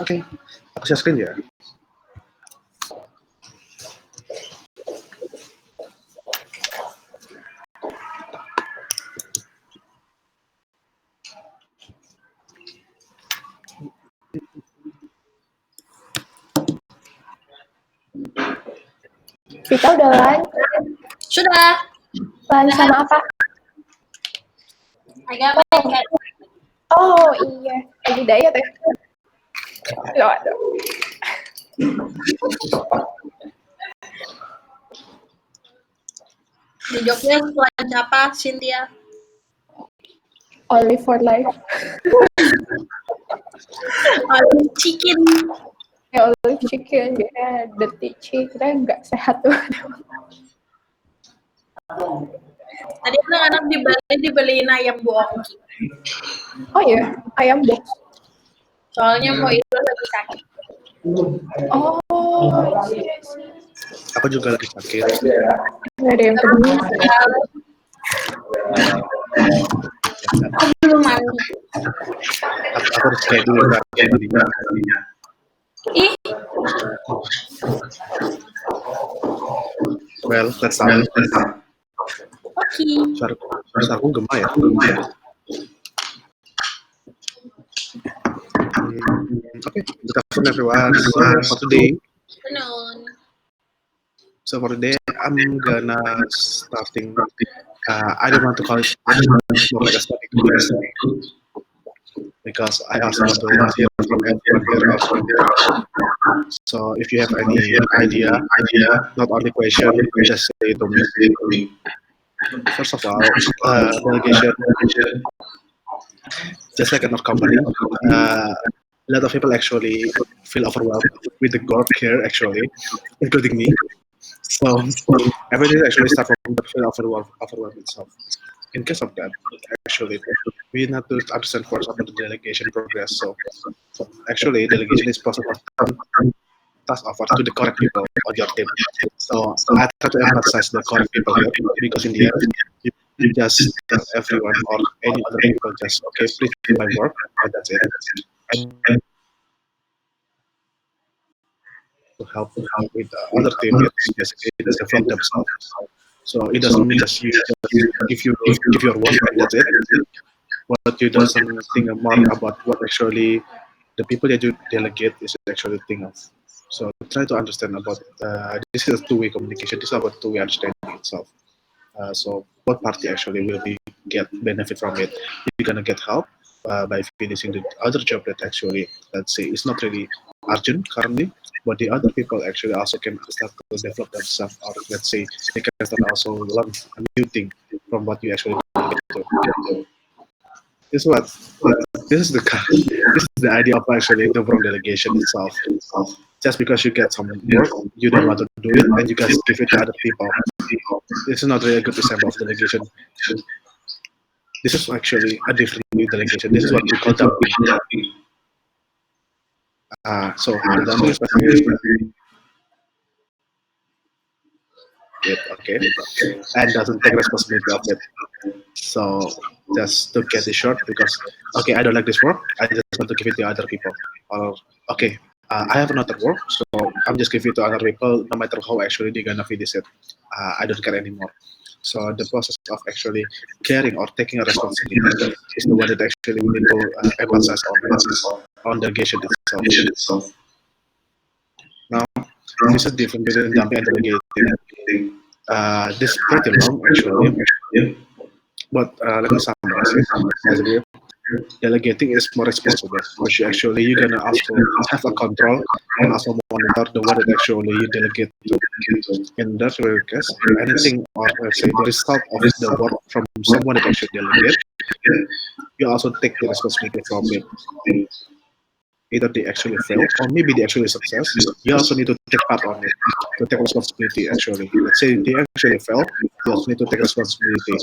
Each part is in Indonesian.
Oke. Aku share screen ya. Vita udah lunch? Sudah. Lunch sama apa? Agak pakai. Oh iya, lagi diet ya? Aduh. Di Jogja lunch apa, Cynthia? Only for life. Olive chicken. Ya olive chicken, ya dirty chicken, nggak sehat tuh. Tadi anak-anak di Bali dibeliin ayam buongki. Oh iya, ayam box. Soalnya mau itu lagi sakit. Oh, Aku juga lagi sakit. nggak ada yang peduli. Aku belum mandi. Aku harus kayak dulu kan. Ih, Well, let's start. oke. Suara aku gemah ya. Okay, good afternoon everyone. So for today, I'm gonna starting. I don't want to call it more like a study class because I also want to hear from everyone here also. So if you have any idea, not only question, just say it to me. First of all, delegation, just like in our company, a lot of people actually feel overwhelmed with the work here, actually, including me. So everything actually starts from the feel overwhelmed itself. In case of that, actually, we need to understand first about the delegation progress. So actually, delegation is process of task offer to the correct people on your team. So I try to emphasize the correct people here because in the end, you just tell everyone or any other people just okay, please do my work, and that's it. And to help with the other team, it's basically to develop themselves. So it doesn't mean just you just give your work and that's it. But you doesn't think more about what actually the people that you delegate is actually think of. So try to understand about this is a two-way communication. This is about two-way understanding itself. So both party actually will be get benefit from it. You're gonna get help by finishing the other job that actually, let's say, is not really urgent currently, but the other people actually also can start to develop themselves, or let's say they can start also learn a new thing from what you actually do. This is what this is the idea of actually the wrong delegation itself. Just because you get some work, you don't want to do it, and you guys give it to other people. This is not really a good example of delegation. This is actually a different delegation. This is what we call dumping. So the dumping is basically okay, and doesn't take responsibility of it. So just to get it short, because okay, I don't like this work, I just want to give it to other people. Or okay, I have another work, so I'm just giving it to other people, no matter how actually they're gonna finish it. I don't care anymore. So the process of actually caring or taking a responsibility is the one that actually we need to emphasize on delegation itself. Now, this is different between dumping and delegating. This is pretty long actually, but let me summarize it. Basically, delegating is more responsible because you're gonna also have a control and also monitor the one that actually you delegate to. In that case, anything or let's say the result of the work from someone that actually delegate, you also take the responsibility from it. Either they actually fail or maybe they actually success. You also need to take part on it, to take responsibility actually. Let's say they actually fail, you also need to take responsibility.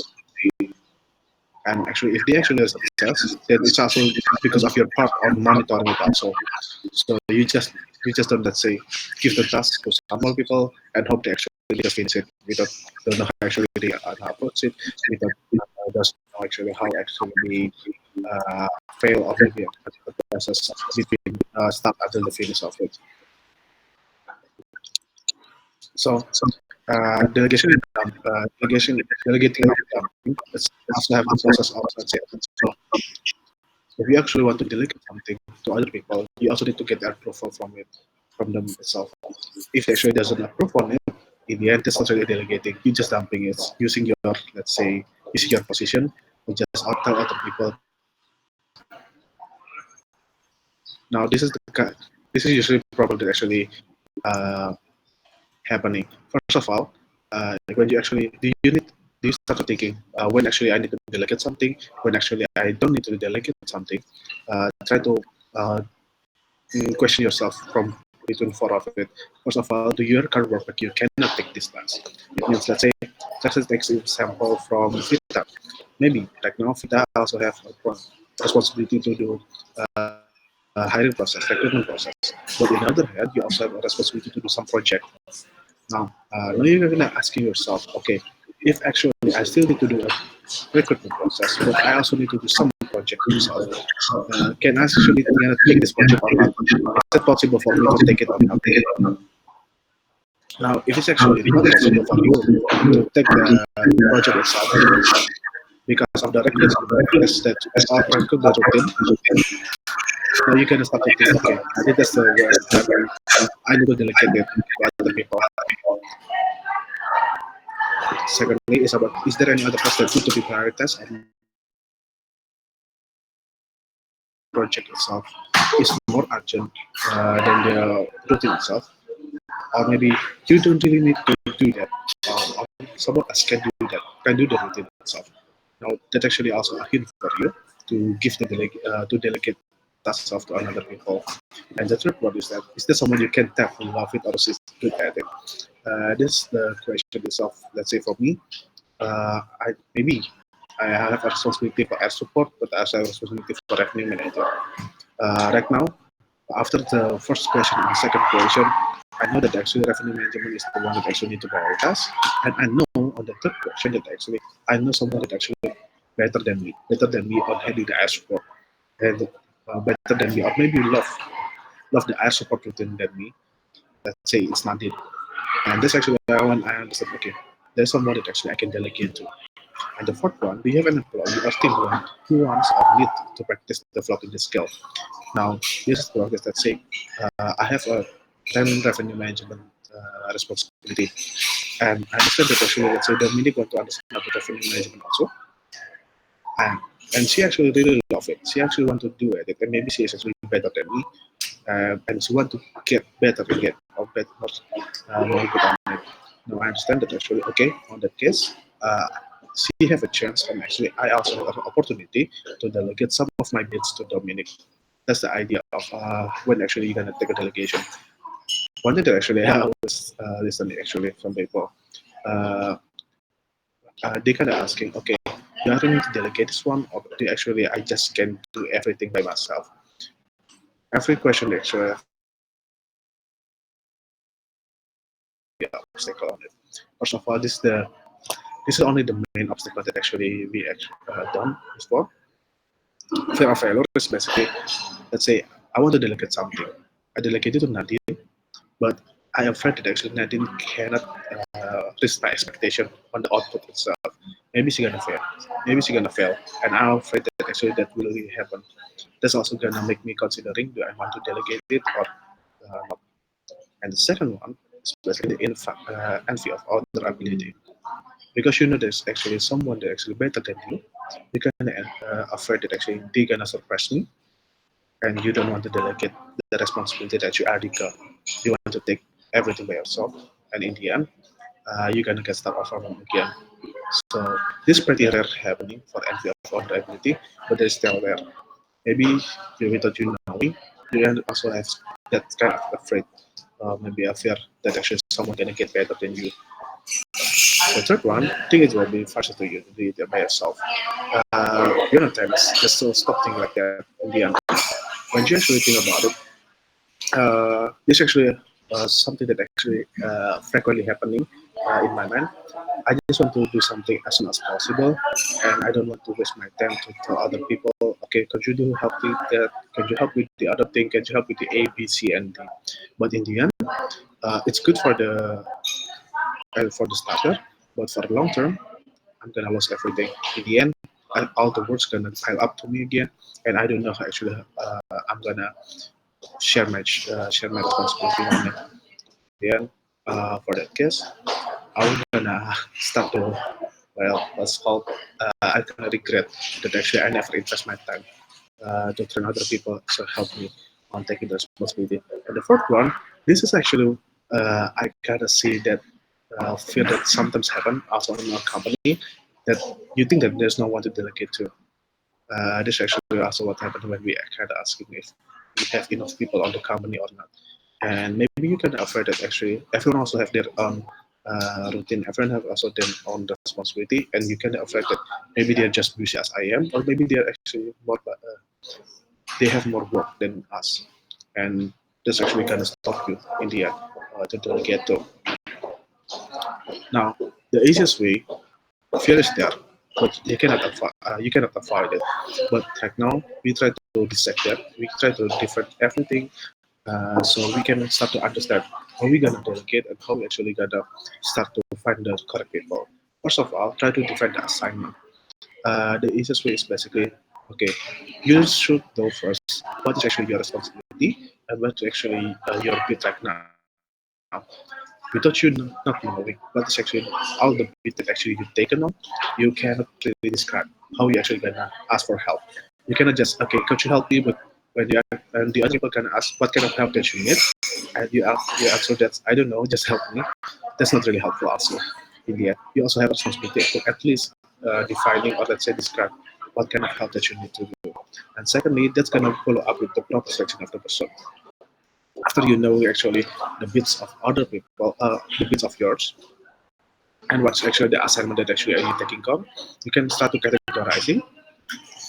And actually, if they actually success, then it's also because of your part on monitoring it also. So you just don't, let's say, give the task to some more people and hope they actually finish it without don't know how actually they approach it, without doesn't know actually how actually fail or maybe the process between start until the finish of it. So delegating of dumping, let's also have the process of let's say. So if you actually want to delegate something to other people, you also need to get the approval from them itself. If they actually doesn't approve on it, in the end, it's not really delegating. You just dumping it using your, let's say, using your position to just tell other people. Now, this is usually the problem that actually uh, happening. First of all, when you actually do you start thinking when actually I need to delegate something, when actually I don't need to delegate something. Try to question yourself from between four of it. First of all, do your current work like you cannot take this task? It means, let's say, let's take an example from Vita. Maybe right now Vita also have a responsibility to do hiring process, recruitment process. But on the other hand, you also have a responsibility to do some project. Now you're gonna asking yourself, okay, if actually I still need to do a recruitment process, but I also need to do some project myself, can I actually take this project or not? Is it possible for me to take it or not? Now, if it's actually not possible for you to take the project itself because of the recruitment routine, now you can start to think, okay, I think that's the work that I need to delegate it to other people. Secondly, is there any other task that need to be prioritized? And project itself is more urgent than the routine itself, or maybe you don't really need to do that, or someone else can do that, can do the routine itself. Now that actually also a hint for you to give to delegate tasks off to another people. And the third one is there someone you can tap who love it or is good at it? This the question itself. Let's say for me, maybe I have a responsibility for air support, but I also have a responsibility for revenue manager. Right now, after the first question and the second question, I know that actually revenue management is the one that actually need to prioritize, and I know on the third question that actually I know someone that actually better than me on handling the air support, and better than me, or maybe love the air support routine than me. Let's say it's not it, and that's actually when I understand. Okay, there's someone that actually I can delegate to. And the fourth one, we have an employee or team who wants or need to practice developing the skill. Now, this is the progress that say I have a 10 revenue management responsibility. And I understand that actually, let's say, Dominic want to understand about revenue management also. And, and she actually really love it. She actually want to do it. And maybe she is actually better than me. And she want to get better again or better, more good on it. Now, I understand that actually, okay, on that case, she have a chance, and actually I also have an opportunity to delegate some of my bits to Dominic. That's the idea of when actually you're gonna take a delegation. One thing that actually I was listening actually from people, uh, they kind of asking, okay, do I really need to delegate this one, or do actually I just can do everything by myself? Every question actually obstacle on it. First of all, this is only the main obstacle that actually we done before. Fear of failure is basically, let's say, I want to delegate something. I delegate it to Nadine, but I am afraid that actually Nadine cannot reach my expectation on the output itself. Maybe she's gonna fail. Maybe she's gonna fail, and I'm afraid that actually that will really happen. That's also gonna make me considering do I want to delegate it or not. And the second one is basically the envy of other ability, because you know there's actually someone that actually better than you. You're kind of afraid that actually they're gonna surpass me, and you don't want to delegate the responsibility that you already got. You want to take everything by yourself, and in the end, you're gonna get stuck over again. So this is pretty rare happening for envy of other ability, but it's still there. Maybe without you knowing, you also have that kind of afraid, maybe a fear that actually someone gonna get better than you. The third one, I think it will be faster to you to do it by yourself. You know, times just so stop thinking like that in the end. When you actually think about it, this actually something that actually frequently happening in my mind. I just want to do something as soon as possible, and I don't want to waste my time to tell other people, okay, could you do help with that? Could you help with the other thing? Could you help with the A, B, C, and D? But in the end, it's good for the starter, but for the long term, I'm gonna lose everything. In the end, all the work's gonna pile up to me again, and I don't know how actually I'm gonna share my responsibility on it. Then, for that case, I'm gonna start to, well, what's called, I kind of regret that actually I never invest my time to train other people to help me on taking the responsibility. And the fourth one, this is actually, I kind of see that fear that sometimes happen also in our company, that you think that there's no one to delegate to. This actually also what happened when we kind of asking if we have enough people on the company or not. And maybe you can afraid that actually everyone also have their own routine. Everyone have also their own responsibility, and you can afraid that maybe they're just busy as I am, or maybe they're actually more, they have more work than us, and this actually kind of stop you in the end to delegate to. Now, the easiest way, fear is there, but you cannot avoid it. But right now, we try to dissect that. We try to different everything, so we can start to understand how we gonna delegate and how we actually gonna start to find the correct people. First of all, try to define the assignment. The easiest way is basically, okay, you should know first what is actually your responsibility and what actually your bit right now. Without you not knowing what is actually all the bit that actually you've taken on, you cannot really describe how you actually gonna ask for help. You cannot just, okay, could you help me? But when you are, and the other people can ask what kind of help that you need, and you answer that I don't know, just help me. That's not really helpful. Also, in the end, you also have a responsibility to at least defining or let's say describe what kind of help that you need to do. And secondly, that's gonna follow up with the proper selection of the person. After you know actually the bits of other people, the bits of yours, and what's actually the assignment that actually are you taking on, you can start to categorizing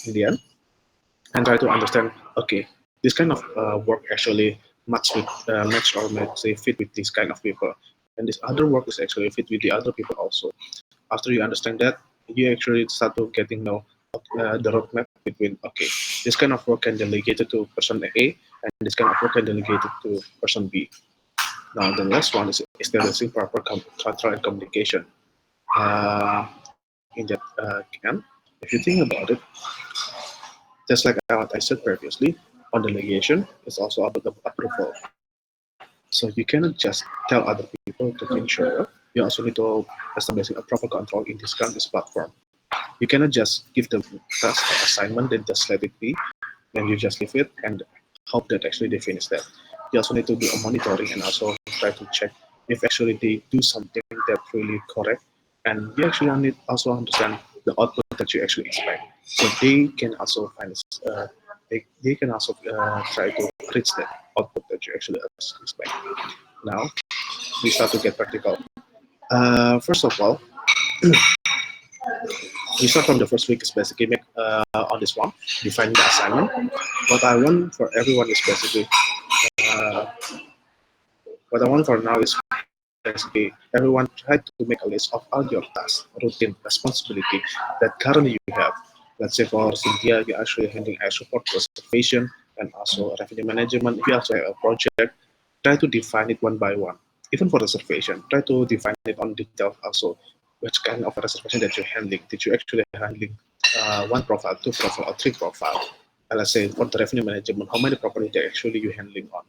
in the end and try to understand. Okay, this kind of work actually match or let's say fit with this kind of people, and this other work is actually fit with the other people also. After you understand that, you actually start to getting know the roadmap between, okay, this kind of work can delegate it to person A, and this kind of work can delegate it to person B. Now the next one is establishing proper control and communication. In that camp, if you think about it, just like what I said previously, on delegation, it's also about the approval. So you cannot just tell other people to ensure. You also need to establish a proper control in this platform. You cannot just give the task or assignment and just let it be, and you just leave it and hope that actually they finish that. You also need to do a monitoring and also try to check if actually they do something that really correct, and you actually need also understand the output that you actually expect, so they can also find they can also try to reach that output that you actually expect. Now we start to get practical. First of all, we start from the first week is basically make on this one, define the assignment. What I want for everyone is basically uh, what I want for now is basically everyone try to make a list of all your tasks, routine, responsibility that currently you have. Let's say for Cynthia, you're actually handling air support, reservation, and also revenue management. If you also have a project, try to define it one by one. Even for reservation, try to define it on detail also. Which kind of reservation that you're handling? Did you actually handling one profile, two profile, or three profile? And let's say for the revenue management, how many properties that actually you handling on?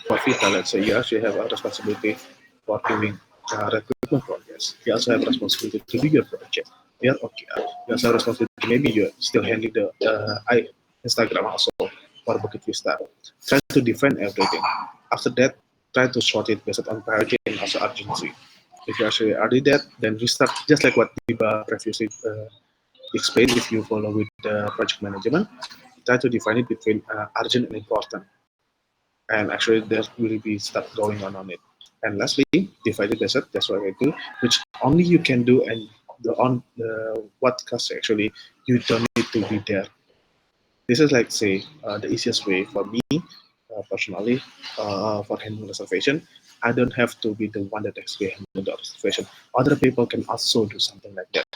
For Vita, let's say you actually have a responsibility for doing recruitment progress. You also have responsibility to do your project. Yeah, okay. You also have responsibility. Maybe you're still handling the Instagram also for Bukit Vista. Try to define everything. After that, try to sort it based on priority and also urgency. If you actually already that, then you start just like what Diba previously explained. If you follow with the project management, try to define it between urgent and important, and actually there will be stuff going on it. And lastly, divided desert, that's what I do, which only you can do, and the what cost actually you don't need to be there. This is like say the easiest way for me personally for handling reservation. I don't have to be the one that actually handle the reservation. Other people can also do something like that.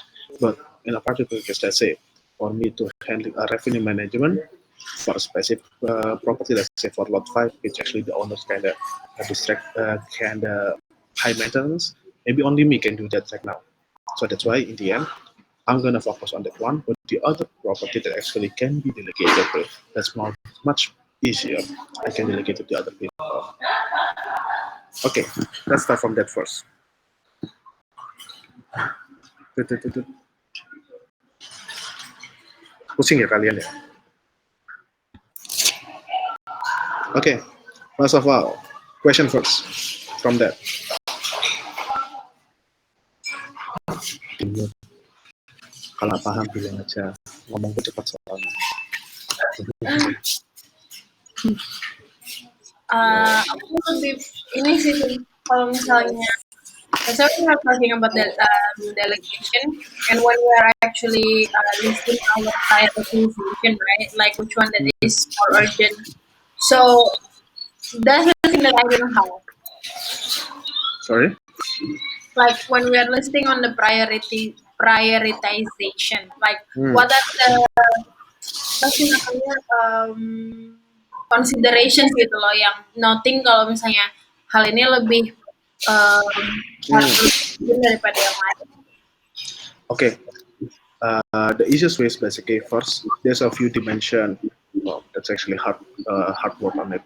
But in a particular case, let's say for me to handle a revenue management for a specific property, let's say for lot 5, which actually the owners kind of kind of high maintenance, maybe only me can do that right now. So that's why in the end, I'm gonna focus on that one, but the other property that actually can be delegated to, that's much easier. I can delegate to the other people. Okay, let's start from that first. Pusing ya kalian ya? Okay, first of all, question first from that. Kalau paham bilang aja, ngomongku cepat soalnya. Aku lebih ini sih kalau misalnya so we are talking about the delegation and when we are actually listing our prioritization, right? Like which one that is more urgent. So that's the thing that I don't know how. Sorry? Like when we are listing on the prioritization, like what are the pasti namanya considerations gitu loh yang noting kalau misalnya hal ini lebih harus daripada yang lain. Okay. The easiest way is basically first, there's a few dimension. Well, that's actually hard work on it.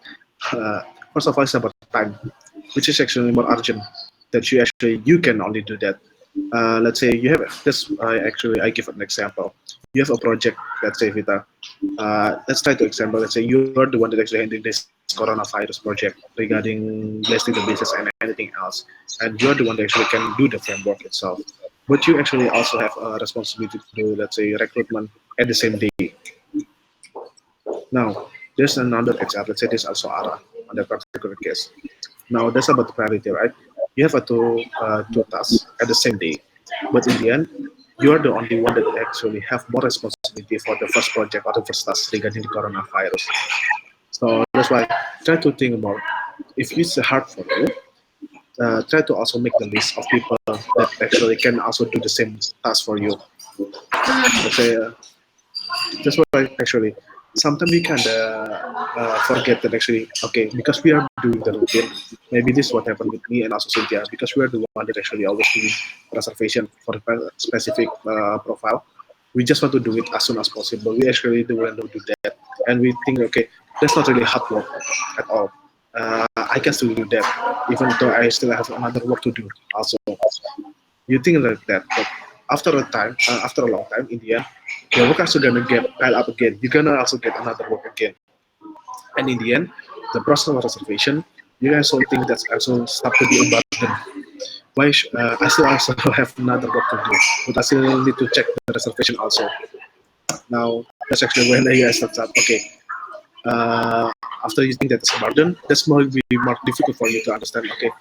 First of all, it's about time, which is actually more urgent. That you can only do that. Let's say you have this. I give an example. You have a project. Let's say Vita. Let's try to example. Let's say you are the one that actually handling this coronavirus project regarding listing the business and anything else, and you're the one that actually can do the framework itself. But you actually also have a responsibility to do, let's say, recruitment at the same day. Now, there's another HR, let's say this also ARA on that particular case. Now, that's about the priority, right? You have two tasks at the same day. But in the end, you're the only one that actually have more responsibility for the first project or the first task regarding the coronavirus. So that's why try to think about if it's hard for you, try to also make the list of people that actually can also do the same task for you. Let's say, that's why actually sometimes we kind of forget that actually, okay, because we are doing the routine, maybe this is what happened with me and also Cynthia, because we are the one that actually always doing reservation for a specific profile. We just want to do it as soon as possible. We actually don't want to do that. And we think, okay, that's not really hard work at all. I can still do that, even though I still have another work to do. Also, you think like that, but after a long time, in the end, your work also gonna get piled up again. You're gonna also get another work again, and in the end, the process of reservation, you guys all think that's also start to be a burden. Why? I still also have another work to do, but I still need to check the reservation also. Now, that's actually when I start. Okay, after you think that's a burden, that's more be more difficult for you to understand. Okay,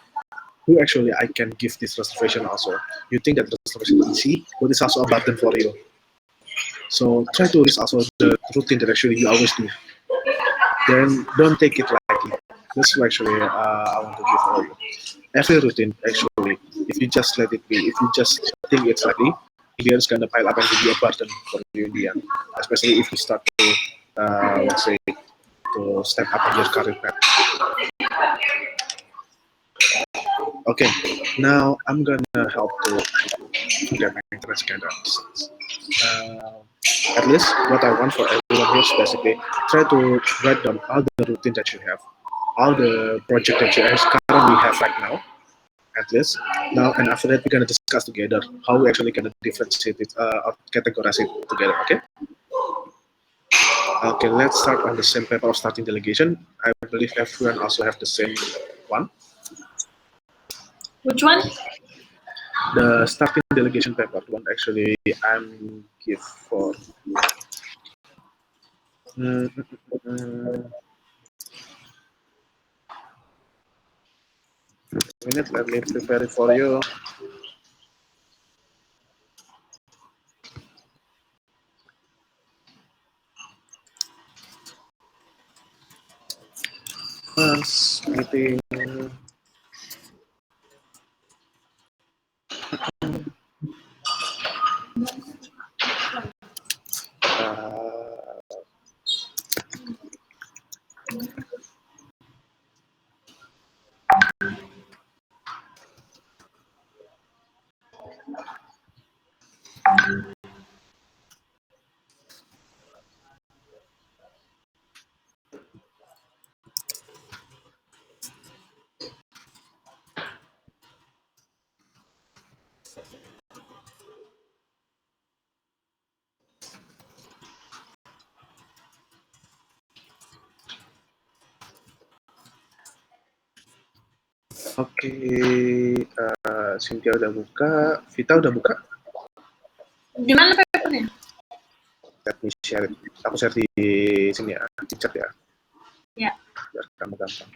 who actually I can give this reservation also. You think that reservation is easy, but it's also a burden for you. So try to list also the routine that actually you always do. Then don't take it lightly. That's what actually I want to give for you. Every routine actually, if you just let it be, if you just think it's lightly, it's gonna pile up and be a burden for you in the end. Especially if you start to let's say to step up on your career path. Okay, now I'm gonna help to get my interest kind of at least what I want for everyone here is basically try to write down all the routine that you have, all the project that you currently have right now, at least. Now, and after that, we're gonna discuss together how we actually gonna differentiate it or categorize it together. Okay. Okay, let's start on the same paper of starting delegation. I believe everyone also have the same one. Which one? The starting delegation paper one actually I'm give for minute, let me prepare it for you. Meeting Oke, Cynthia udah buka, Vita udah buka. Di mana papernya? Let me share it. Aku share di sini ya, di chat ya. Ya. Biar kamu gampang.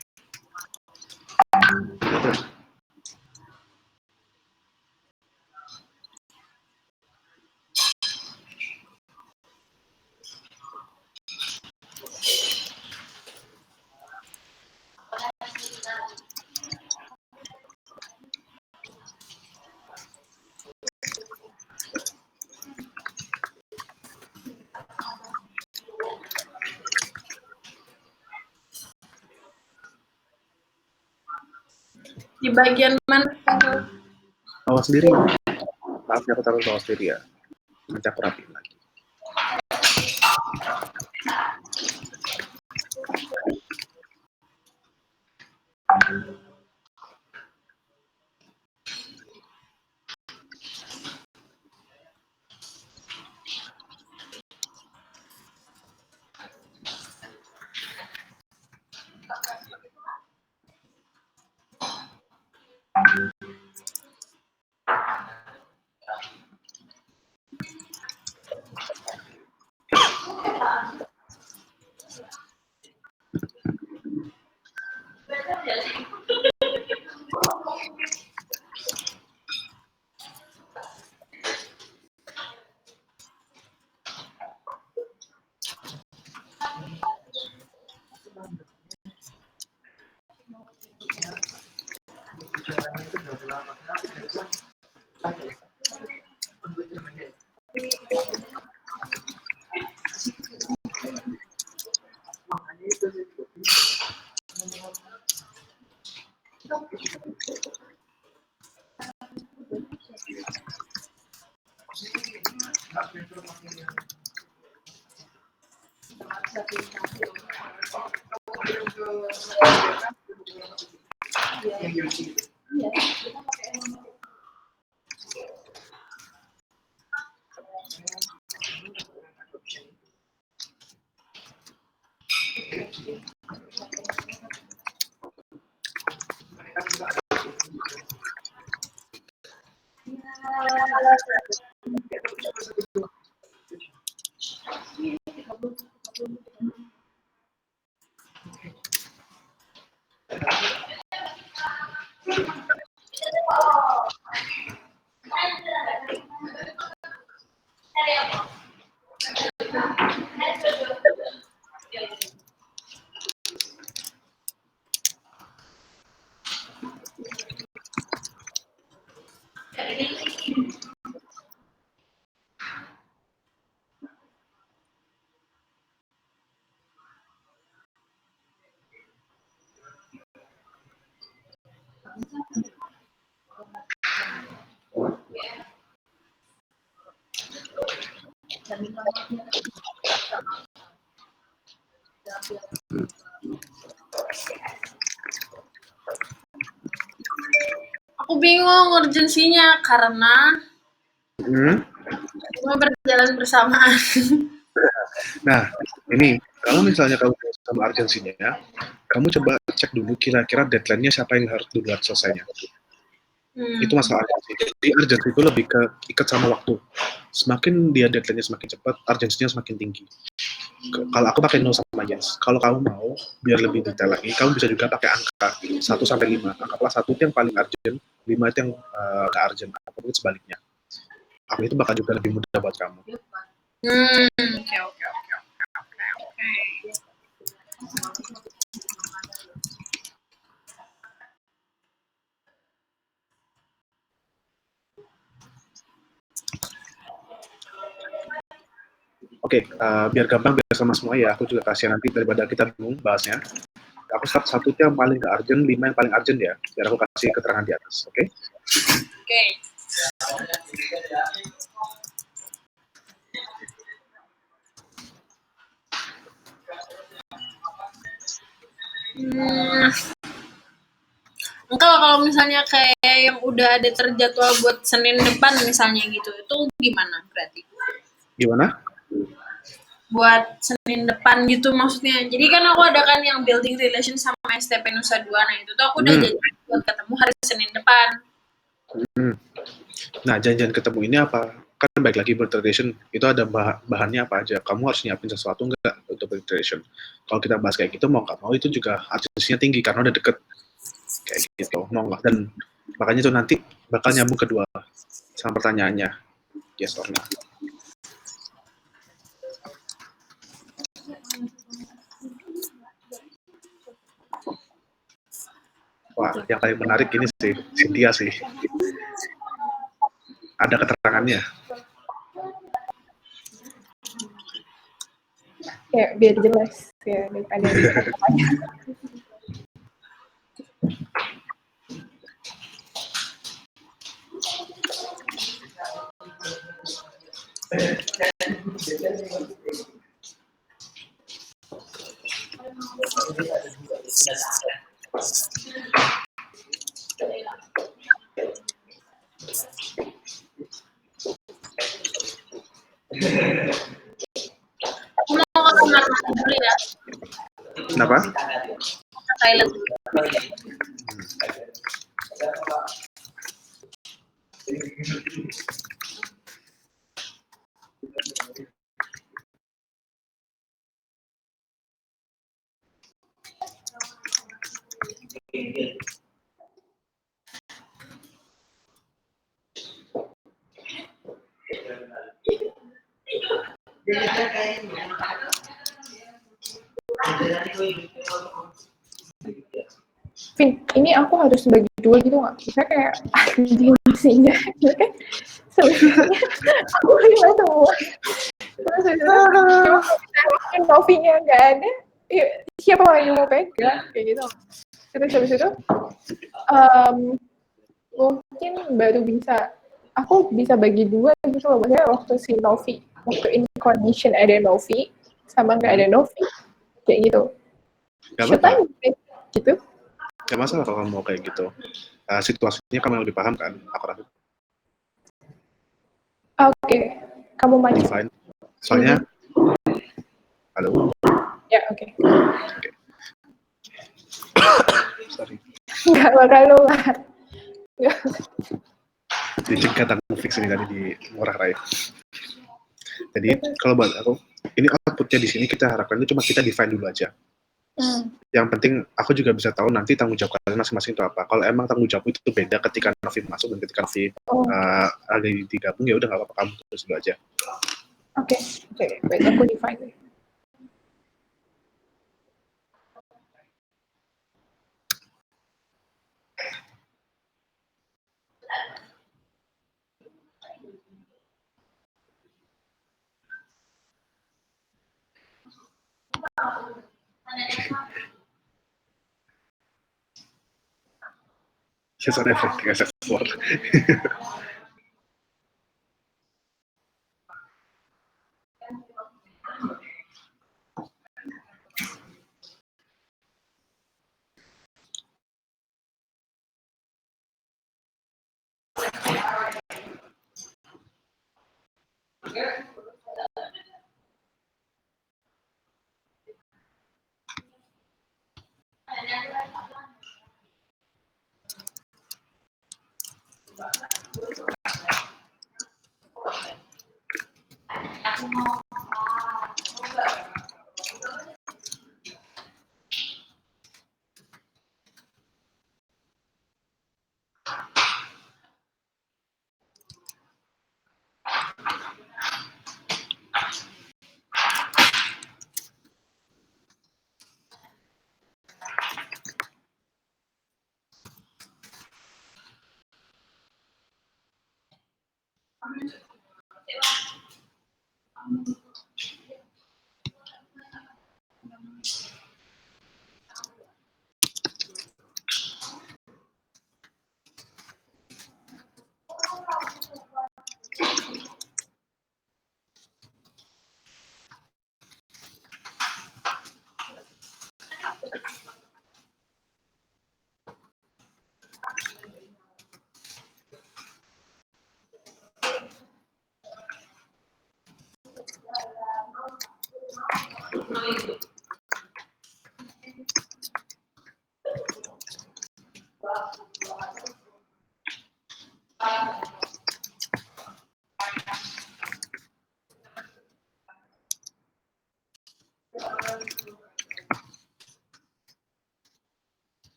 Di bagian mana? Bawa sendiri. Maaf ya, aku taruh bawa sendiri ya. Nanti aku rapiin lagi. Aku bingung urgensinya karena semua berjalan bersamaan. Nah, ini kalau misalnya kamu sama urgensinya, kamu coba cek dulu kira-kira deadline-nya siapa yang harus duluan selesainya. Itu masalah urgensi. Jadi urgensi itu lebih ke ikat sama waktu. Semakin dia deadline-nya semakin cepat, urgensinya semakin tinggi. Kalau aku pakai no sama yes. Kalau kamu mau biar lebih detail lagi, kamu bisa juga pakai angka 1 sampai 5. Anggaplah 1 itu yang paling urgent, 5 itu yang nggak urgent, atau mungkin sebaliknya. Aku itu bakal juga lebih mudah buat kamu. Oke. Oke, biar gampang, biar sama semua ya, aku juga kasih nanti daripada kita bingung bahasnya. Aku start 1 itu yang paling nggak urgent, 5 yang paling urgent ya, biar aku kasih keterangan di atas, oke? Oke. Enggak, kalau misalnya kayak yang udah ada terjadwal buat Senin depan misalnya gitu, itu gimana berarti? Gimana? buat Senin depan gitu maksudnya. Jadi kan aku ada kan yang building relation sama STP Nusa Dua. Nah itu tuh aku udah janji buat ketemu hari Senin depan. Nah, janjian ketemu ini apa? Kan baik lagi relation itu ada bahannya apa aja. Kamu harus nyiapin sesuatu nggak untuk relation. Kalau kita bahas kayak gitu, mau nggak mau itu juga artisnya tinggi karena udah deket kayak gitu. Mau nggak? Dan makanya itu nanti bakal nyambung kedua sama pertanyaannya, yes or no. Wah, yang paling menarik ini sih, Cynthia sih. Ada keterangannya. Ya, biar jelas ya daripada ditanya. Aku mau ke kamar mandi dulu ya. Kenapa? Ke toilet dulu. Vin, ini aku harus bagi dua gitu nggak? Bisa kayak anjing singa, ya kan? Sebenarnya aku lima semua. Terus mungkin Novinya nggak ada, ya, siapa yang mau pegang kayak gitu. Terus habis itu mungkin baru bisa, aku bisa bagi dua gitu loh. Maksudnya waktu si Novi, waktu in condition ada Novi sama nggak ada Novi kayak gitu. Gak Shoot apa-apa. aja gitu. Gak masalah kalau kamu mau kayak gitu. Situasinya kamu yang lebih paham kan, aku rasa. Oke, kamu maju. Fine. Soalnya, halo. Ya, oke. Sorry. Nggak bakal nular. Nggak. Di tingkatan fix ini tadi di Ngurah Rai. Jadi kalau buat aku, ini outputnya di sini kita harapkan itu cuma kita define dulu aja. Yang penting aku juga bisa tahu nanti tanggung jawab kalian masing-masing itu apa. Kalau emang tanggung jawab itu beda ketika Novi masuk dan ketika Novi ada digabung, ya udah nggak apa-apa, kamu terus dulu aja. Oke, baik, aku define. Here's an everything I said before.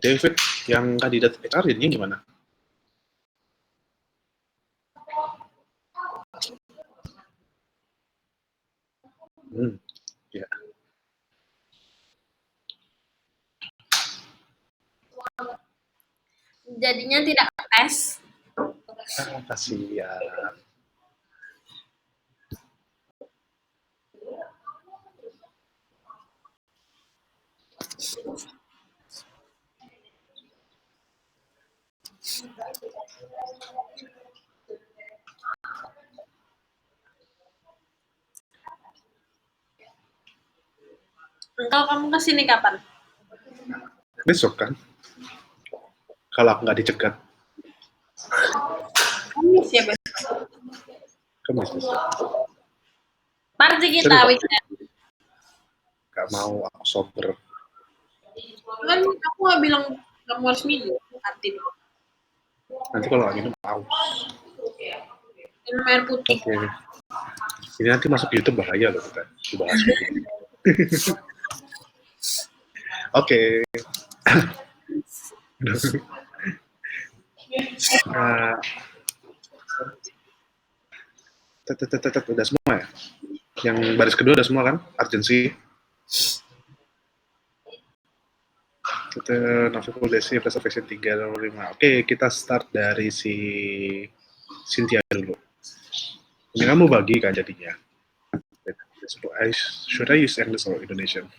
David, yang kandidat HR jadinya gimana? Ya. Jadinya tidak tes. Kasihan. Engkau kamu kesini kapan? Besok kan? Kalau aku nggak dicegat. Kamis ya besok. Kamis besok. Party kita Serius, Pak? weekend. Gak mau, aku sober. Kan aku nggak bilang kamu harus minum. Kantin. Nanti kalau lagi minum aus. Minum air putih. Oke. Ini nanti masuk YouTube bahaya loh kita dibahas kayak gini. Oke. Udah semua ya? Yang baris kedua udah semua kan? Urgency. Kita Navikul Desi Preservation 3 Oke, kita start dari si Cynthia dulu. Ini kamu bagi kan jadinya? Should I use English or Indonesian?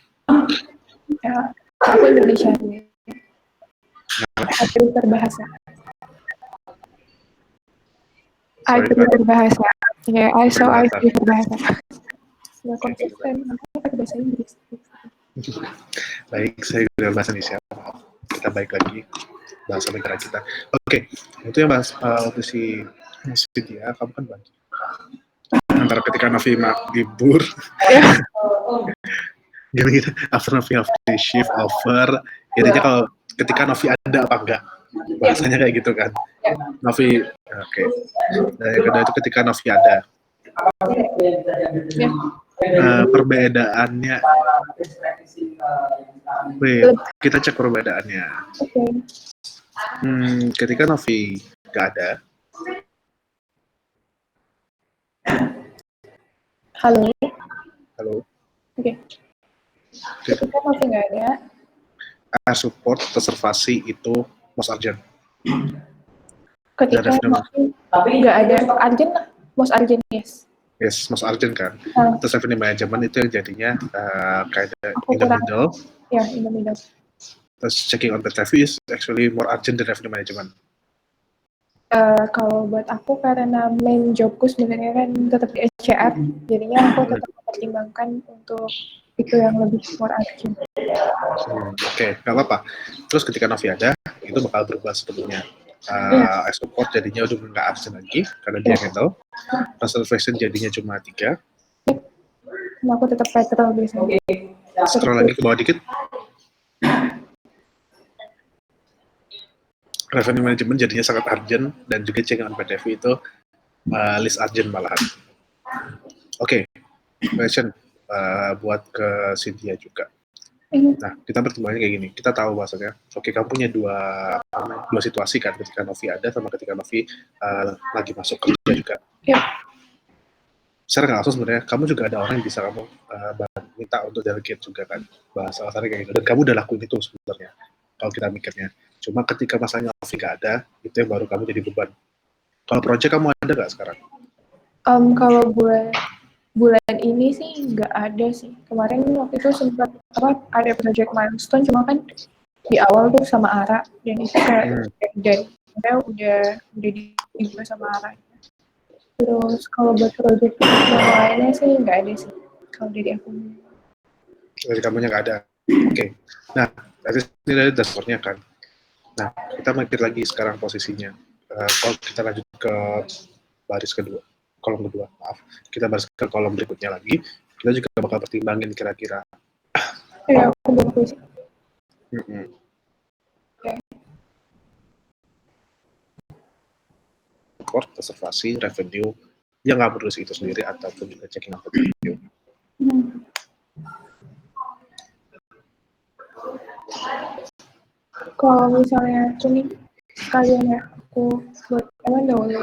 Ya, aku Indonesia nih. Aku berbahasa. I berbahasa. Ya, I berbahasa. Nggak konsisten, makanya pakai bahasa Inggris. Baik, saya juga bahasa Indonesia. Kita baik lagi bahasa negara kita. Oke, itu yang bahas waktu si Cynthia, kamu kan bagi antara ketika Novi libur, gitu after Novi have the shift over, intinya kalau ketika Novi ada apa enggak, bahasanya kayak gitu kan. Novi, oke. Dan yang kedua itu ketika Novi ada. Perbedaannya, kita cek perbedaannya. Ketika Novi nggak ada. Halo. Oke. Ketika Novi nggak ada. Support konservasi itu most urgent. Ketika Novi nggak ada, urgent lah, most urgent, yes. Yes, most urgent kan. Terus revenue management itu yang jadinya kayak in the middle. Ya, in the middle. Terus checking on the review is actually more urgent than revenue management. Kalau buat aku karena main jobku sebenarnya kan tetap di HR, jadinya aku tetap mempertimbangkan untuk itu yang lebih more urgent. Oke, nggak apa-apa. Terus ketika Novi ada, itu bakal berubah sebetulnya. Support jadinya udah nggak urgent lagi karena dia handle. Conservation jadinya cuma 3. Aku tetap petrol biasanya. Scroll lagi ke bawah dikit. Revenue management jadinya sangat urgent dan juga checking on PDV itu list urgent malahan. Oke, question buat ke Cynthia juga. Nah, kita pertimbangannya kayak gini. Kita tahu bahasanya, oke, kamu punya dua situasi kan, ketika Novi ada sama ketika Novi lagi masuk kerja juga. Secara nggak langsung sebenarnya, kamu juga ada orang yang bisa kamu minta untuk delegate juga kan, bahasa kasarnya kayak gitu. Dan kamu udah lakuin itu sebenarnya, kalau kita mikirnya. Cuma ketika masanya Novi nggak ada, itu yang baru kamu jadi beban. Kalau project kamu ada nggak sekarang? Kalau bulan ini sih nggak ada sih. Kemarin waktu itu sempat ada project milestone, cuma kan di awal tuh sama Ara, dan itu kayak dan udah dibuat sama Ara. Terus kalau buat project yang lainnya sih nggak ada sih. Kalau dari aku. Dari kamunya nggak ada. Oke. Nah, Ini dari dashboardnya kan. Nah, kita mikir lagi sekarang posisinya. Kalau kita lanjut ke baris kedua, kolom kedua, maaf. Kita baris ke kolom berikutnya lagi, kita juga bakal pertimbangin kira-kira. Ya, aku bagus. Report, observasi, revenue, yang nggak perlu itu sendiri, ataupun juga checking out revenue. Kalau misalnya ini sekalian ya, aku buat know you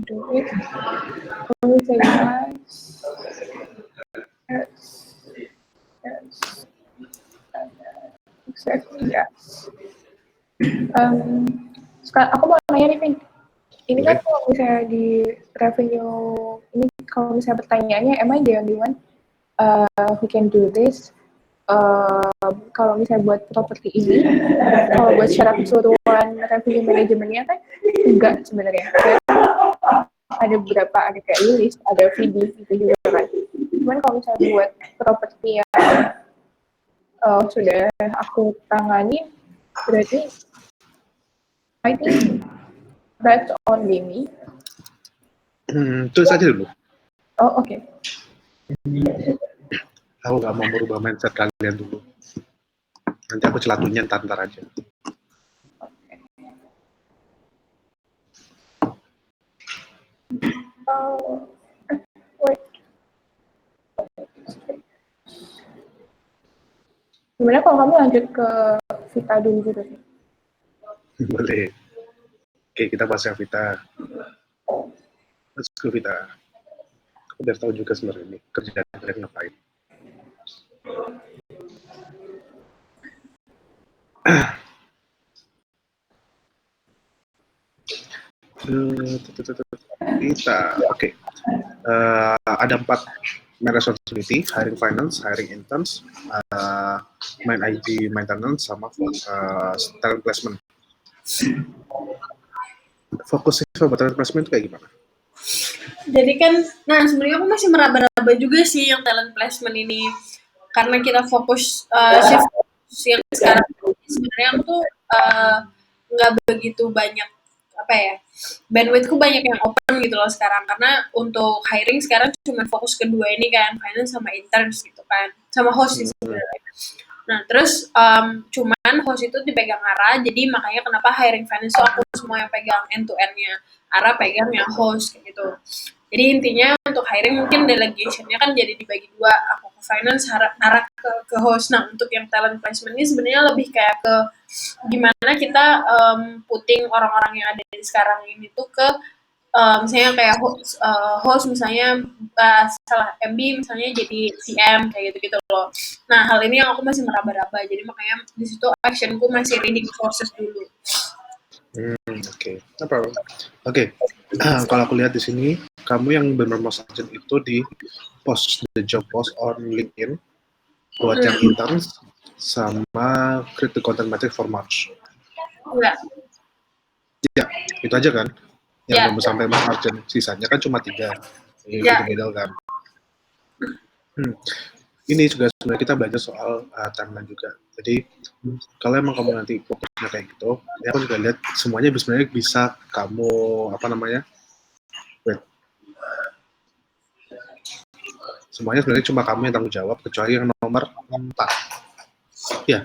do it. Kalau misalnya exactly yes. Sekarang aku mau nanya nih, Pin. Ini kan kalau misalnya di revenue ini, kalau misalnya pertanyaannya, am I the only one who can do this? Kalau misalnya buat properti ini, kalau buat secara keseluruhan revenue manajemennya kan enggak sebenarnya. Ada beberapa, ada kayak list, ada VD gitu juga kan. Cuman kalau misalnya buat properti yang sudah aku tangani, berarti I think that's only me. Tulis aja dulu. Oh, oke. Aku nggak mau merubah mindset kalian dulu. Nanti aku celatunya ntar aja. Wait. Gimana kalau kamu lanjut ke Vita dulu gitu sih? Boleh. Oke, kita bahas yang Vita. Let's go Vita. Aku biar tahu juga sebenarnya ini kerjaan kalian ngapain. Vita, oke. Ada 4 main responsibility: hiring finance, hiring interns, main IT maintenance, sama talent placement. Fokusnya sama talent placement itu kayak gimana? Jadi kan, nah sebenarnya aku masih meraba-raba juga sih yang talent placement ini, karena kita fokus shift yang sekarang sebenarnya aku tuh nggak begitu banyak apa ya, bandwidthku banyak yang open gitu loh sekarang, karena untuk hiring sekarang cuma fokus kedua ini kan, finance sama interns gitu kan, sama host sih sebenarnya. Nah terus cuman host itu dipegang Ara, jadi makanya kenapa hiring finance tuh aku semua yang pegang end to end-nya, Ara pegang yang host kayak gitu. Jadi intinya untuk hiring mungkin delegation-nya kan jadi dibagi dua, aku ke finance, Ara ke host. Nah untuk yang talent placement ini sebenarnya lebih kayak ke gimana kita putting orang-orang yang ada di sekarang ini tuh ke misalnya kayak host misalnya salah MB misalnya jadi CM kayak gitu-gitu loh. Nah hal ini yang aku masih meraba-raba, jadi makanya di situ actionku masih reading sources dulu. Oke. Oke. Kalau aku lihat di sini, kamu yang benar most urgent itu di post the job post on LinkedIn buat yang interns sama create the content metric for March. Enggak. Ya, itu aja kan? Yang Ya. belum sampai most urgent. Sisanya kan cuma 3. Ya. Itu middle kan. Ini juga sebenarnya kita belajar soal timeline juga. Jadi kalau emang kamu nanti fokusnya kayak gitu, ya aku juga lihat semuanya sebenarnya bisa kamu semuanya sebenarnya cuma kamu yang tanggung jawab, kecuali yang nomor 4. Ya.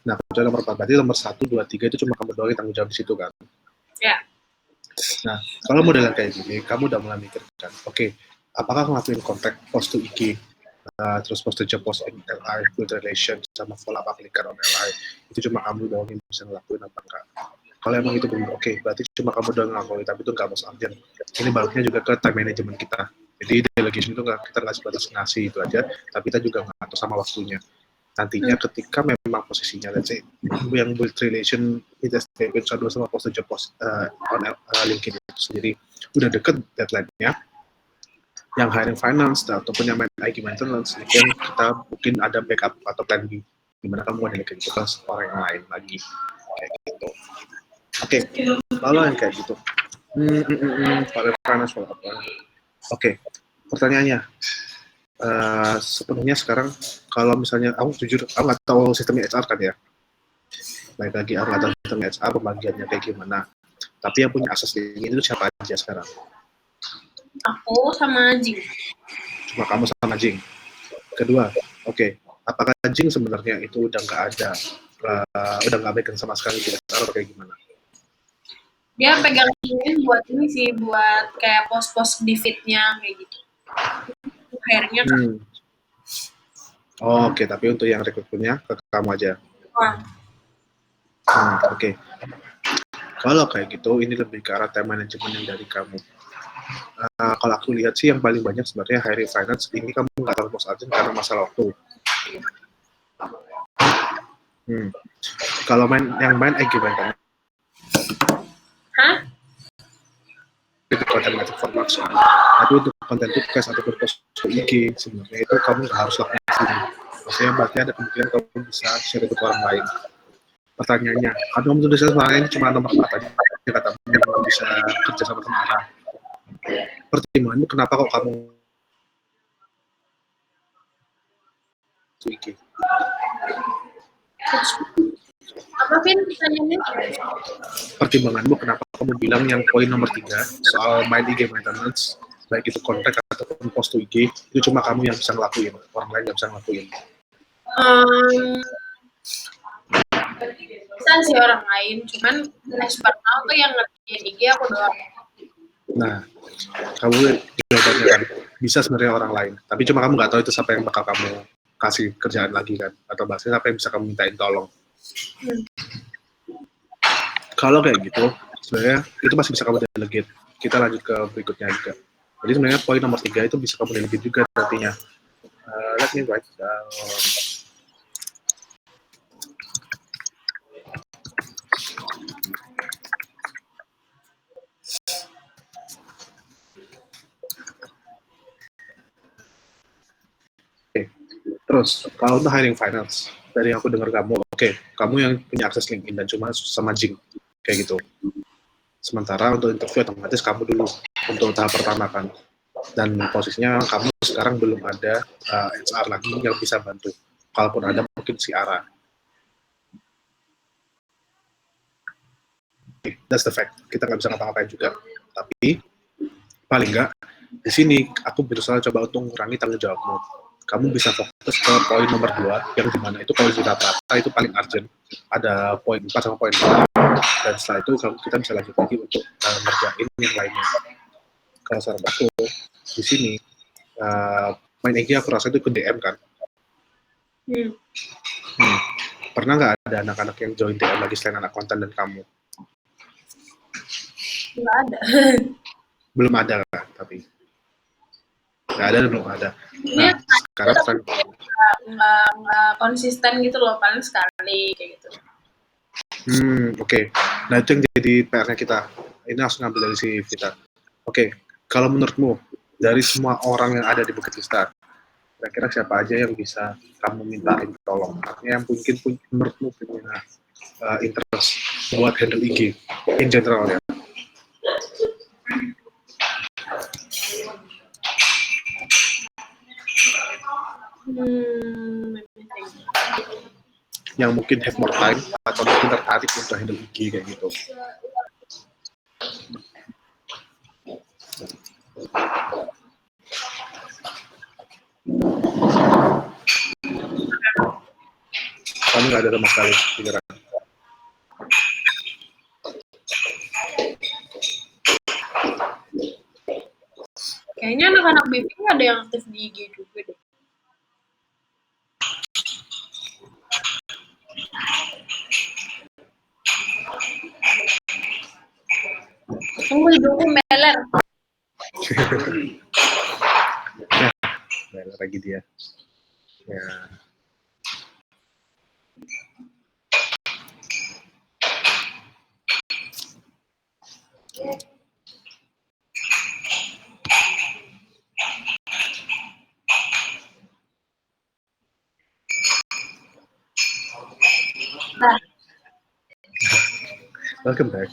Nah, kecuali nomor 4, berarti nomor 1, 2, 3 itu cuma kamu doang yang tanggung jawab di situ kan? Ya. Nah, kalau modelan kayak gini, kamu udah mulai mikir kan, oke, apakah ngelakuin kontak post to IG, terus post to job post in LI, build relation, sama follow up applicant on LI, itu cuma kamu doang yang bisa ngelakuin apa enggak? Kalau emang itu benar, oke, berarti cuma kamu doang ngelakuin, tapi itu nggak most urgent. Ini baliknya juga ke time management kita. Jadi delegation itu kita nggak sebatas ngasih itu aja, tapi kita juga ngatur sama waktunya. Nantinya ketika memang posisinya, let's say, yang build relation kita dua sama post job post on LinkedIn itu sendiri udah deket deadline-nya, yang hiring finance ataupun yang main IT maintenance, mungkin kita mungkin ada backup atau plan B, gimana kamu mau delegate itu ke orang yang lain lagi, kayak gitu. Oke, kalau yang kayak gitu, finance apa? Oke, pertanyaannya, sepenuhnya sekarang kalau misalnya aku jujur aku nggak tahu sistemnya HR kan ya. Baik lagi aku nggak tahu sistemnya HR pembagiannya kayak gimana. Tapi yang punya akses LinkedIn itu siapa aja sekarang? Aku sama Jing. Cuma kamu sama Jing. Kedua, oke, apakah Jing sebenarnya itu udah nggak ada, udah nggak pegang sama sekali di HR atau kayak gimana? Dia pegang LinkedIn buat ini sih, buat kayak post-post di feed-nya kayak gitu. Akhirnya kan. Oh, oke, tapi untuk yang rekrutmennya ke kamu aja. Oke. Kalau kayak gitu, ini lebih ke arah time management yang dari kamu. Kalau aku lihat sih yang paling banyak sebenarnya hiring finance ini kamu nggak terlalu most urgent karena masalah waktu. Kalau yang main gimana? Hah? Itu konten metric for marks kan. Tapi untuk konten podcast ataupun post IG sebenarnya itu kamu nggak harus lakukan di sini. Maksudnya berarti ada kemungkinan kamu bisa share itu ke orang lain. Pertanyaannya, kamu tulis orang lain cuma nomor 4 aja. Dia kata kamu bisa kerja sama orang. Pertimbanganmu kenapa kok kamu IG? Apa Vin pertanyaannya? Pertimbanganmu kenapa kamu bilang yang poin nomor 3 soal main IG maintenance, baik itu kontak ataupun post to IG, itu cuma kamu yang bisa ngelakuin, orang lain nggak bisa ngelakuin. Bisa sih orang lain, cuman as per now tuh yang ngertiin IG aku doang. Nah, kamu jawabannya kan bisa sebenarnya orang lain, tapi cuma kamu nggak tahu itu siapa yang bakal kamu kasih kerjaan lagi kan, atau bahasanya siapa yang bisa kamu mintain tolong. Kalau kayak gitu, sebenarnya itu masih bisa kamu delegate. Kita lanjut ke berikutnya juga. Jadi sebenarnya poin nomor 3 itu bisa kamu delegate juga nantinya. Let me write down. Terus, kalau untuk hiring finance, dari yang aku dengar kamu, kamu yang punya akses LinkedIn dan cuma sama Jing, kayak gitu. Sementara untuk interview otomatis kamu dulu untuk tahap pertama kan. Dan posisinya kamu sekarang belum ada HR lagi yang bisa bantu. Kalaupun ada mungkin si Ara. That's the fact. Kita nggak bisa ngapa-ngapain juga. Tapi paling nggak di sini aku berusaha coba untuk mengurangi tanggung jawabmu. Kamu bisa fokus ke poin nomor 2 yang dimana itu kalau sudah rata itu paling urgent. Ada poin 4 sama poin 5. Dan setelah itu kita bisa lanjut lagi untuk ngerjain yang lainnya. Kalau saran aku di sini main IG aku rasa itu ke DM kan. Pernah nggak ada anak-anak yang join DM lagi selain anak konten dan kamu? Nggak ada. Belum ada kan, tapi nggak ada dan belum ada. Nah, sekarang nggak konsisten gitu loh, paling sekali kayak gitu. Oke. Nah itu yang jadi PR-nya kita. Ini langsung ngambil dari si Vita. Kalau menurutmu dari semua orang yang ada di Bukit Vista, kira-kira siapa aja yang bisa kamu mintain tolong? Artinya yang mungkin menurutmu punya interest buat handle IG in general ya. Yang mungkin have more time atau mungkin tertarik untuk handle IG kayak gitu. Kamu nggak ada sama sekali pikiran. Kayaknya anak-anak BP ada yang aktif di IG juga deh. Tunggu hidungku meler. Ya, meler lagi dia. Ya. Welcome back.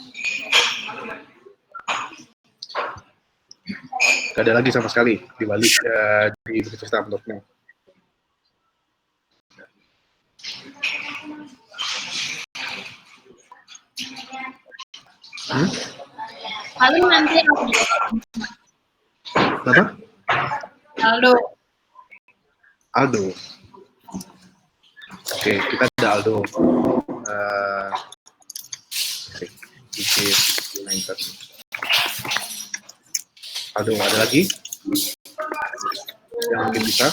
Gak ada lagi sama sekali di Bali di Universitas Amdoknya. Paling nanti Kenapa? Aldo. Aldo. Oke, kita ada Aldo. Aldo, ada lagi yang mungkin bisa?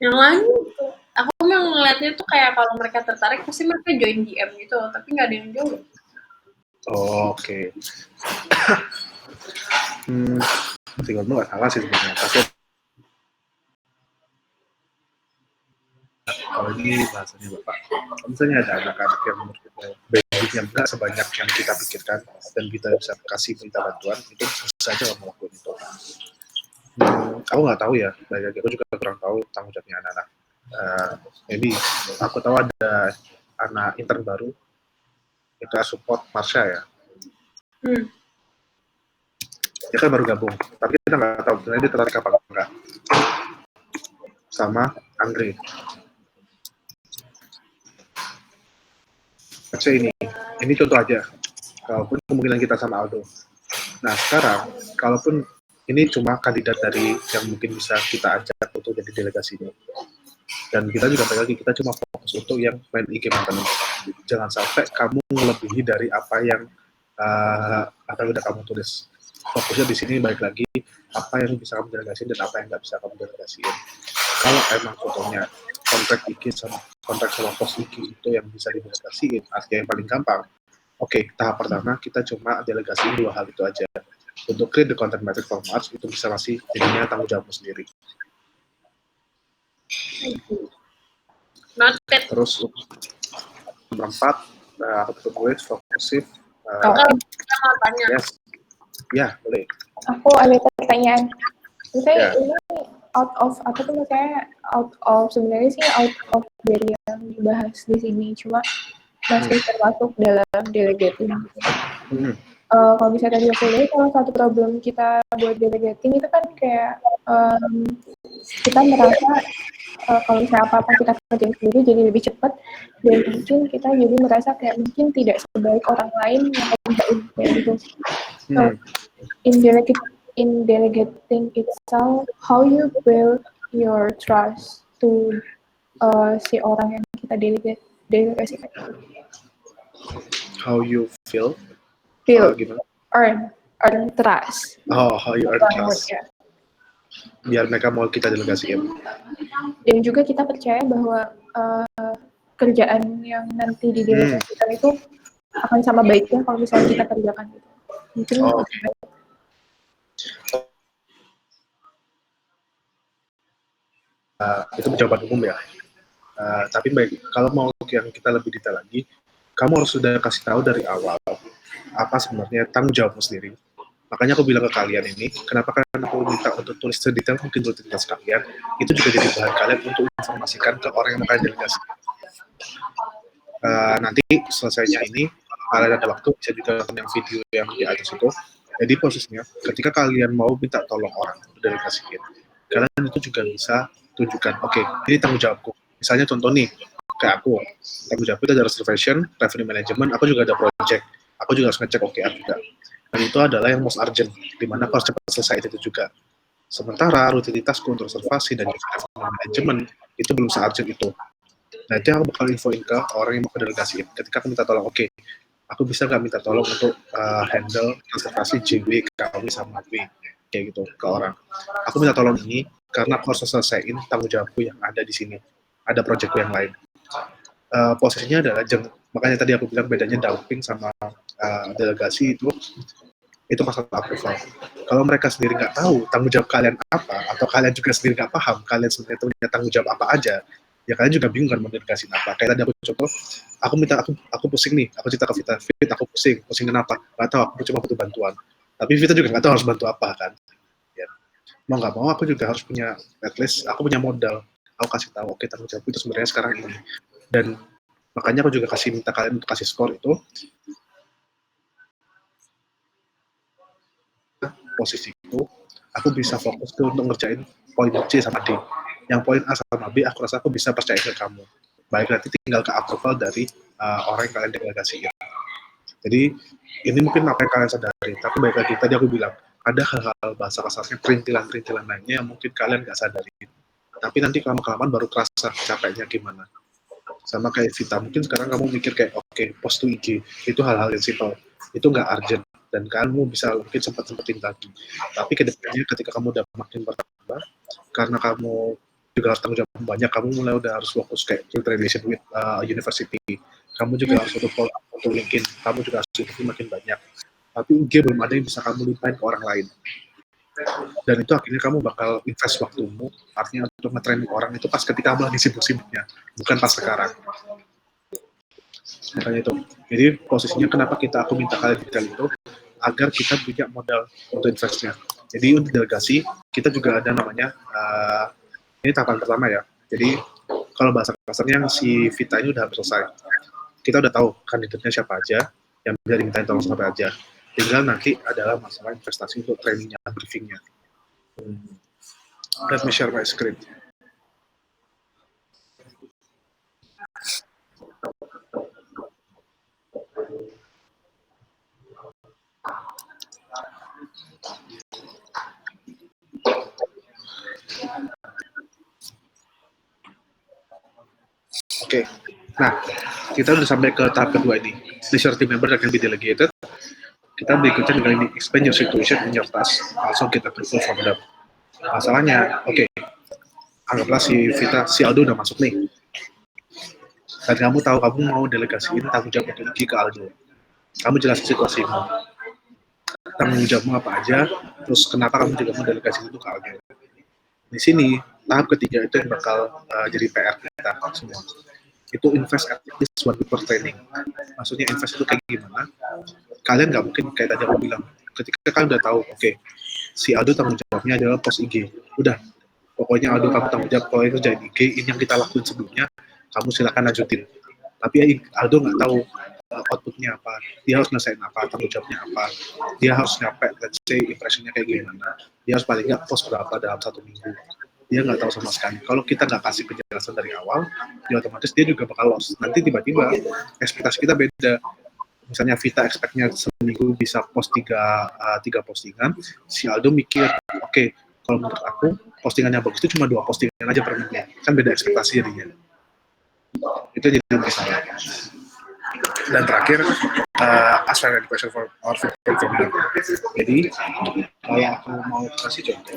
Yang lain, aku memang ngeliatnya tuh kayak kalau mereka tertarik pasti mereka join DM gitu, tapi nggak ada yang join. Oke. Tinggal nggak salah sih sebenarnya. Pasti kalau ini bahasanya Bapak, misalnya ada anak-anak yang menurut kita basicnya nggak sebanyak yang kita pikirkan dan kita bisa kasih minta bantuan, itu bisa aja melakukan itu. Aku nggak tahu ya, aku juga kurang tahu tanggung jawabnya anak-anak. Maybe aku tahu ada anak intern baru, kita support Marsha ya. Dia kan baru gabung, tapi kita nggak tahu sebenarnya dia tertarik apa enggak. Sama Andre. Baca ini contoh aja. Kalaupun kemungkinan kita sama Aldo. Nah sekarang, kalaupun ini cuma kandidat dari yang mungkin bisa kita ajak untuk jadi delegasinya. Dan kita juga lagi kita cuma fokus untuk yang main IG maintenance. Jangan sampai kamu melebihi dari apa yang udah kamu tulis. Fokusnya di sini balik lagi apa yang bisa kamu delegasiin dan apa yang nggak bisa kamu delegasiin. Kalau emang fotonya kontrak IG sama kontrak sama post IG itu yang bisa didelegasiin, artinya yang paling gampang. Oke, tahap pertama kita cuma delegasiin 2 hal itu aja. Untuk create the content metric format itu bisa masih jadinya tanggung jawabmu sendiri. Terus nomor 4, aku tulis fokusif. Yes. Ya, boleh. Aku ada pertanyaan. Misalnya ini out of apa tuh maksudnya out of sebenarnya sih out of dari yang dibahas di sini, cuma masih termasuk dalam delegating. Kalau misalnya tadi aku lihat salah satu problem kita buat delegating itu kan kayak kita merasa kalau misalnya apa-apa kita kerjain sendiri jadi lebih cepat dan mungkin kita jadi merasa kayak mungkin tidak sebaik orang lain yang kerjain kayak gitu. So, in delegating itself, how you build your trust to si orang yang kita delegasikan. How you feel? Earn trust. How you earn trust. Yeah. Biar mereka mau kita delegasikan. Dan juga kita percaya bahwa kerjaan yang nanti didelegasikan itu akan sama baiknya kalau misalnya kita kerjakan gitu. Mungkin itu jawaban umum ya. Tapi baik, kalau mau yang kita lebih detail lagi, kamu harus sudah kasih tahu dari awal apa sebenarnya tanggung jawabmu sendiri. Makanya aku bilang ke kalian ini, kenapa kan aku minta untuk tulis sedetail mungkin rutinitas kalian, itu juga jadi bahan kalian untuk informasikan ke orang yang mau kalian delegasi. Nanti selesainya ini, kalian ada waktu bisa juga nonton yang video yang di atas itu. Jadi posisinya, ketika kalian mau minta tolong orang untuk delegasiin, kalian itu juga bisa tunjukkan, oke, ini tanggung jawabku. Misalnya contoh nih, kayak aku, tanggung jawabku itu ada reservation, revenue management, aku juga ada project, aku juga harus ngecek OKR juga. Dan itu adalah yang most urgent, di mana aku harus cepat selesai itu juga. Sementara rutinitasku untuk reservasi dan juga revenue management itu belum se-urgent itu. Nah itu yang aku bakal infoin ke orang yang mau delegasiin. Ketika aku minta tolong, oke, aku bisa nggak minta tolong untuk handle reservasi JW, KW, sama W, kayak gitu ke orang. Aku minta tolong ini karena aku harus selesaiin tanggung jawabku yang ada di sini. Ada proyekku yang lain. Posisinya adalah, makanya tadi aku bilang bedanya dumping sama delegasi itu masalah approval. Kalau mereka sendiri nggak tahu tanggung jawab kalian apa, atau kalian juga sendiri nggak paham kalian sebenarnya punya tanggung jawab apa aja, ya kalian juga bingung kan mau delegasiin apa. Kayak tadi aku contoh, aku pusing nih, aku cerita ke Vita, aku pusing kenapa? Nggak tahu, aku cuma butuh bantuan. Tapi Vita juga nggak tahu harus bantu apa kan. Ya. Mau nggak mau aku juga harus punya, at least aku punya modal. Aku kasih tahu, oke, tanggung jawab itu sebenarnya sekarang ini. Dan makanya aku juga minta kalian untuk kasih skor itu. posisiku, aku bisa fokus tuh untuk ngerjain poin C sama D. Yang poin A sama B, aku rasa aku bisa percaya ke kamu. Baik, nanti tinggal ke approval dari orang yang kalian delegasiin. Jadi ini mungkin apa yang kalian sadari, tapi baik lagi tadi aku bilang ada hal-hal bahasa kasarnya, perintilan-perintilan lainnya yang mungkin kalian nggak sadari. Tapi nanti kelamaan baru kerasa capeknya gimana. Sama kayak Vita, mungkin sekarang kamu mikir kayak oke, post to IG itu hal-hal yang simple, itu nggak urgent dan kamu bisa mungkin sempat-sempatin lagi. Tapi kedepannya ketika kamu udah makin bertambah, karena kamu juga tanggung jawab banyak, kamu mulai udah harus fokus kayak build relation with university, kamu juga harus untuk follow up untuk LinkedIn, kamu juga harus itu makin banyak. Tapi IG belum ada yang bisa kamu limpahin ke orang lain. Dan itu akhirnya kamu bakal invest waktumu, artinya untuk nge-training orang itu pas ketika kamu lagi sibuk-sibuknya, bukan pas sekarang. Makanya itu. Jadi posisinya kenapa aku minta kalian detail itu, agar kita punya modal untuk investnya. Jadi untuk delegasi, kita juga ada namanya, ini tahapan pertama ya. Jadi kalau bahasa kasarnya si Vita ini udah selesai. Kita udah tahu kandidatnya siapa aja, yang bisa dimintain tolong siapa aja. Tinggal nanti adalah masalah investasi untuk trainingnya, briefingnya. Let me share my screen. Oke. Nah, kita udah sampai ke tahap kedua ini. Leisure team member that can be delegated. Kita berikutnya dengan ini, explain your situation in your task, also get approval from them. Masalahnya, oke, anggaplah si Vita, si Aldo udah masuk nih. Dan kamu tahu kamu mau delegasiin tanggung jawab untuk IG ke Aldo. Kamu jelasin situasimu. Tanggung jawabmu apa aja, terus kenapa kamu juga mau delegasiin itu ke Aldo. Di sini, tahap ketiga itu yang bakal jadi PR kita semua. Itu invest at least 1 week per training. Maksudnya invest itu kayak gimana? Kalian nggak mungkin kayak tadi aku bilang, ketika kalian udah tahu, oke, si Aldo tanggung jawabnya adalah post IG. Udah, pokoknya Aldo kamu tanggung jawab, kalau itu jadi IG, ini yang kita lakuin sebelumnya, kamu silakan lanjutin. Tapi Aldo nggak tahu outputnya apa, dia harus ngelesain apa, tanggung jawabnya apa, dia harus nyampe, let's say, impressionnya kayak gimana, dia harus paling nggak post berapa dalam 1 minggu. Dia nggak tahu sama sekali. Kalau kita nggak kasih penjelasan dari awal, ya otomatis dia juga bakal lost. Nanti tiba-tiba ekspektasi kita beda. Misalnya Vita expect-nya seminggu bisa post 3 postingan, si Aldo mikir, oke, kalau menurut aku postingan yang bagus itu cuma 2 postingan aja per minggu. Kan beda ekspektasi jadinya. Itu jadi masalah. Dan terakhir, ask for question for our feedback from them. Jadi, kalau aku mau kasih contoh,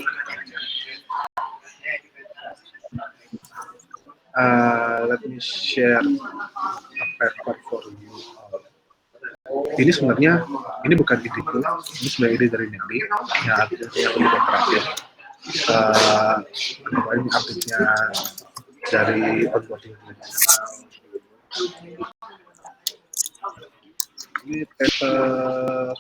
let me share a paper for you. Ini sebenarnya, ini bukan ideku, ini sebenarnya ide dari Nelly, yang aku buat terakhir. Ini update-nya dari onboarding. Ini paper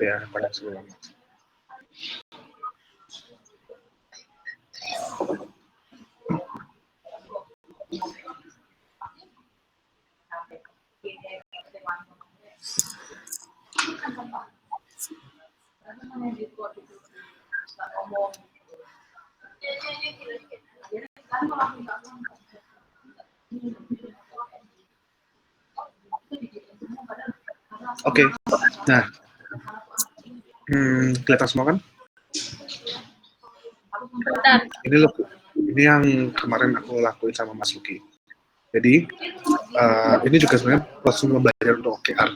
ya pada sebelumnya. Oke, nah, kelihatan semua kan? Ini yang kemarin aku lakuin sama Mas Luki. Jadi ini juga sebenarnya proses belajar untuk OKR.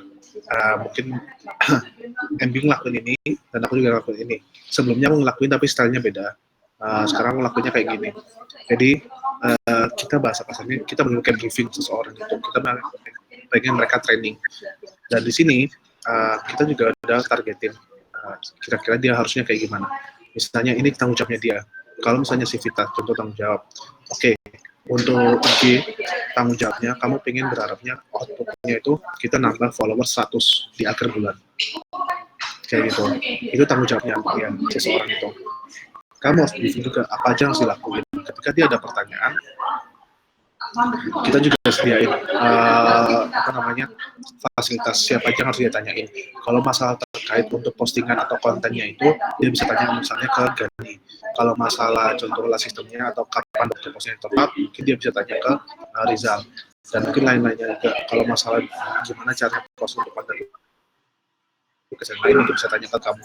Mungkin MB ngelakuin ini dan aku juga ngelakuin ini. Sebelumnya aku ngelakuin tapi stylenya beda. Sekarang aku ngelakuinnya kayak gini. Jadi kita bahasa kasarnya kita melakukan briefing seseorang itu. Kita pengen mereka training. Dan di sini kita juga udah targetin kira-kira dia harusnya kayak gimana. Misalnya ini tanggung jawabnya dia. Kalau misalnya si Vita, contoh tanggung jawab. Oke, untuk IG tanggung jawabnya, kamu pengen berharapnya outputnya itu kita nambah follower 100 di akhir bulan. kayak gitu. Itu tanggung jawabnya ya seseorang itu. Kamu harus briefing juga apa aja yang harus dilakuin. Ketika dia ada pertanyaan, kita juga sediain apa namanya fasilitas siapa aja yang harus dia tanyain. Kalau masalah terkait untuk postingan atau kontennya itu dia bisa tanya misalnya ke Gani. Kalau masalah contohnya sistemnya atau kapan waktu postingnya tepat, mungkin dia bisa tanya ke Rizal. Dan mungkin lain-lainnya juga. Kalau masalah gimana cara post untuk konten kesan lain itu bisa tanya ke kamu.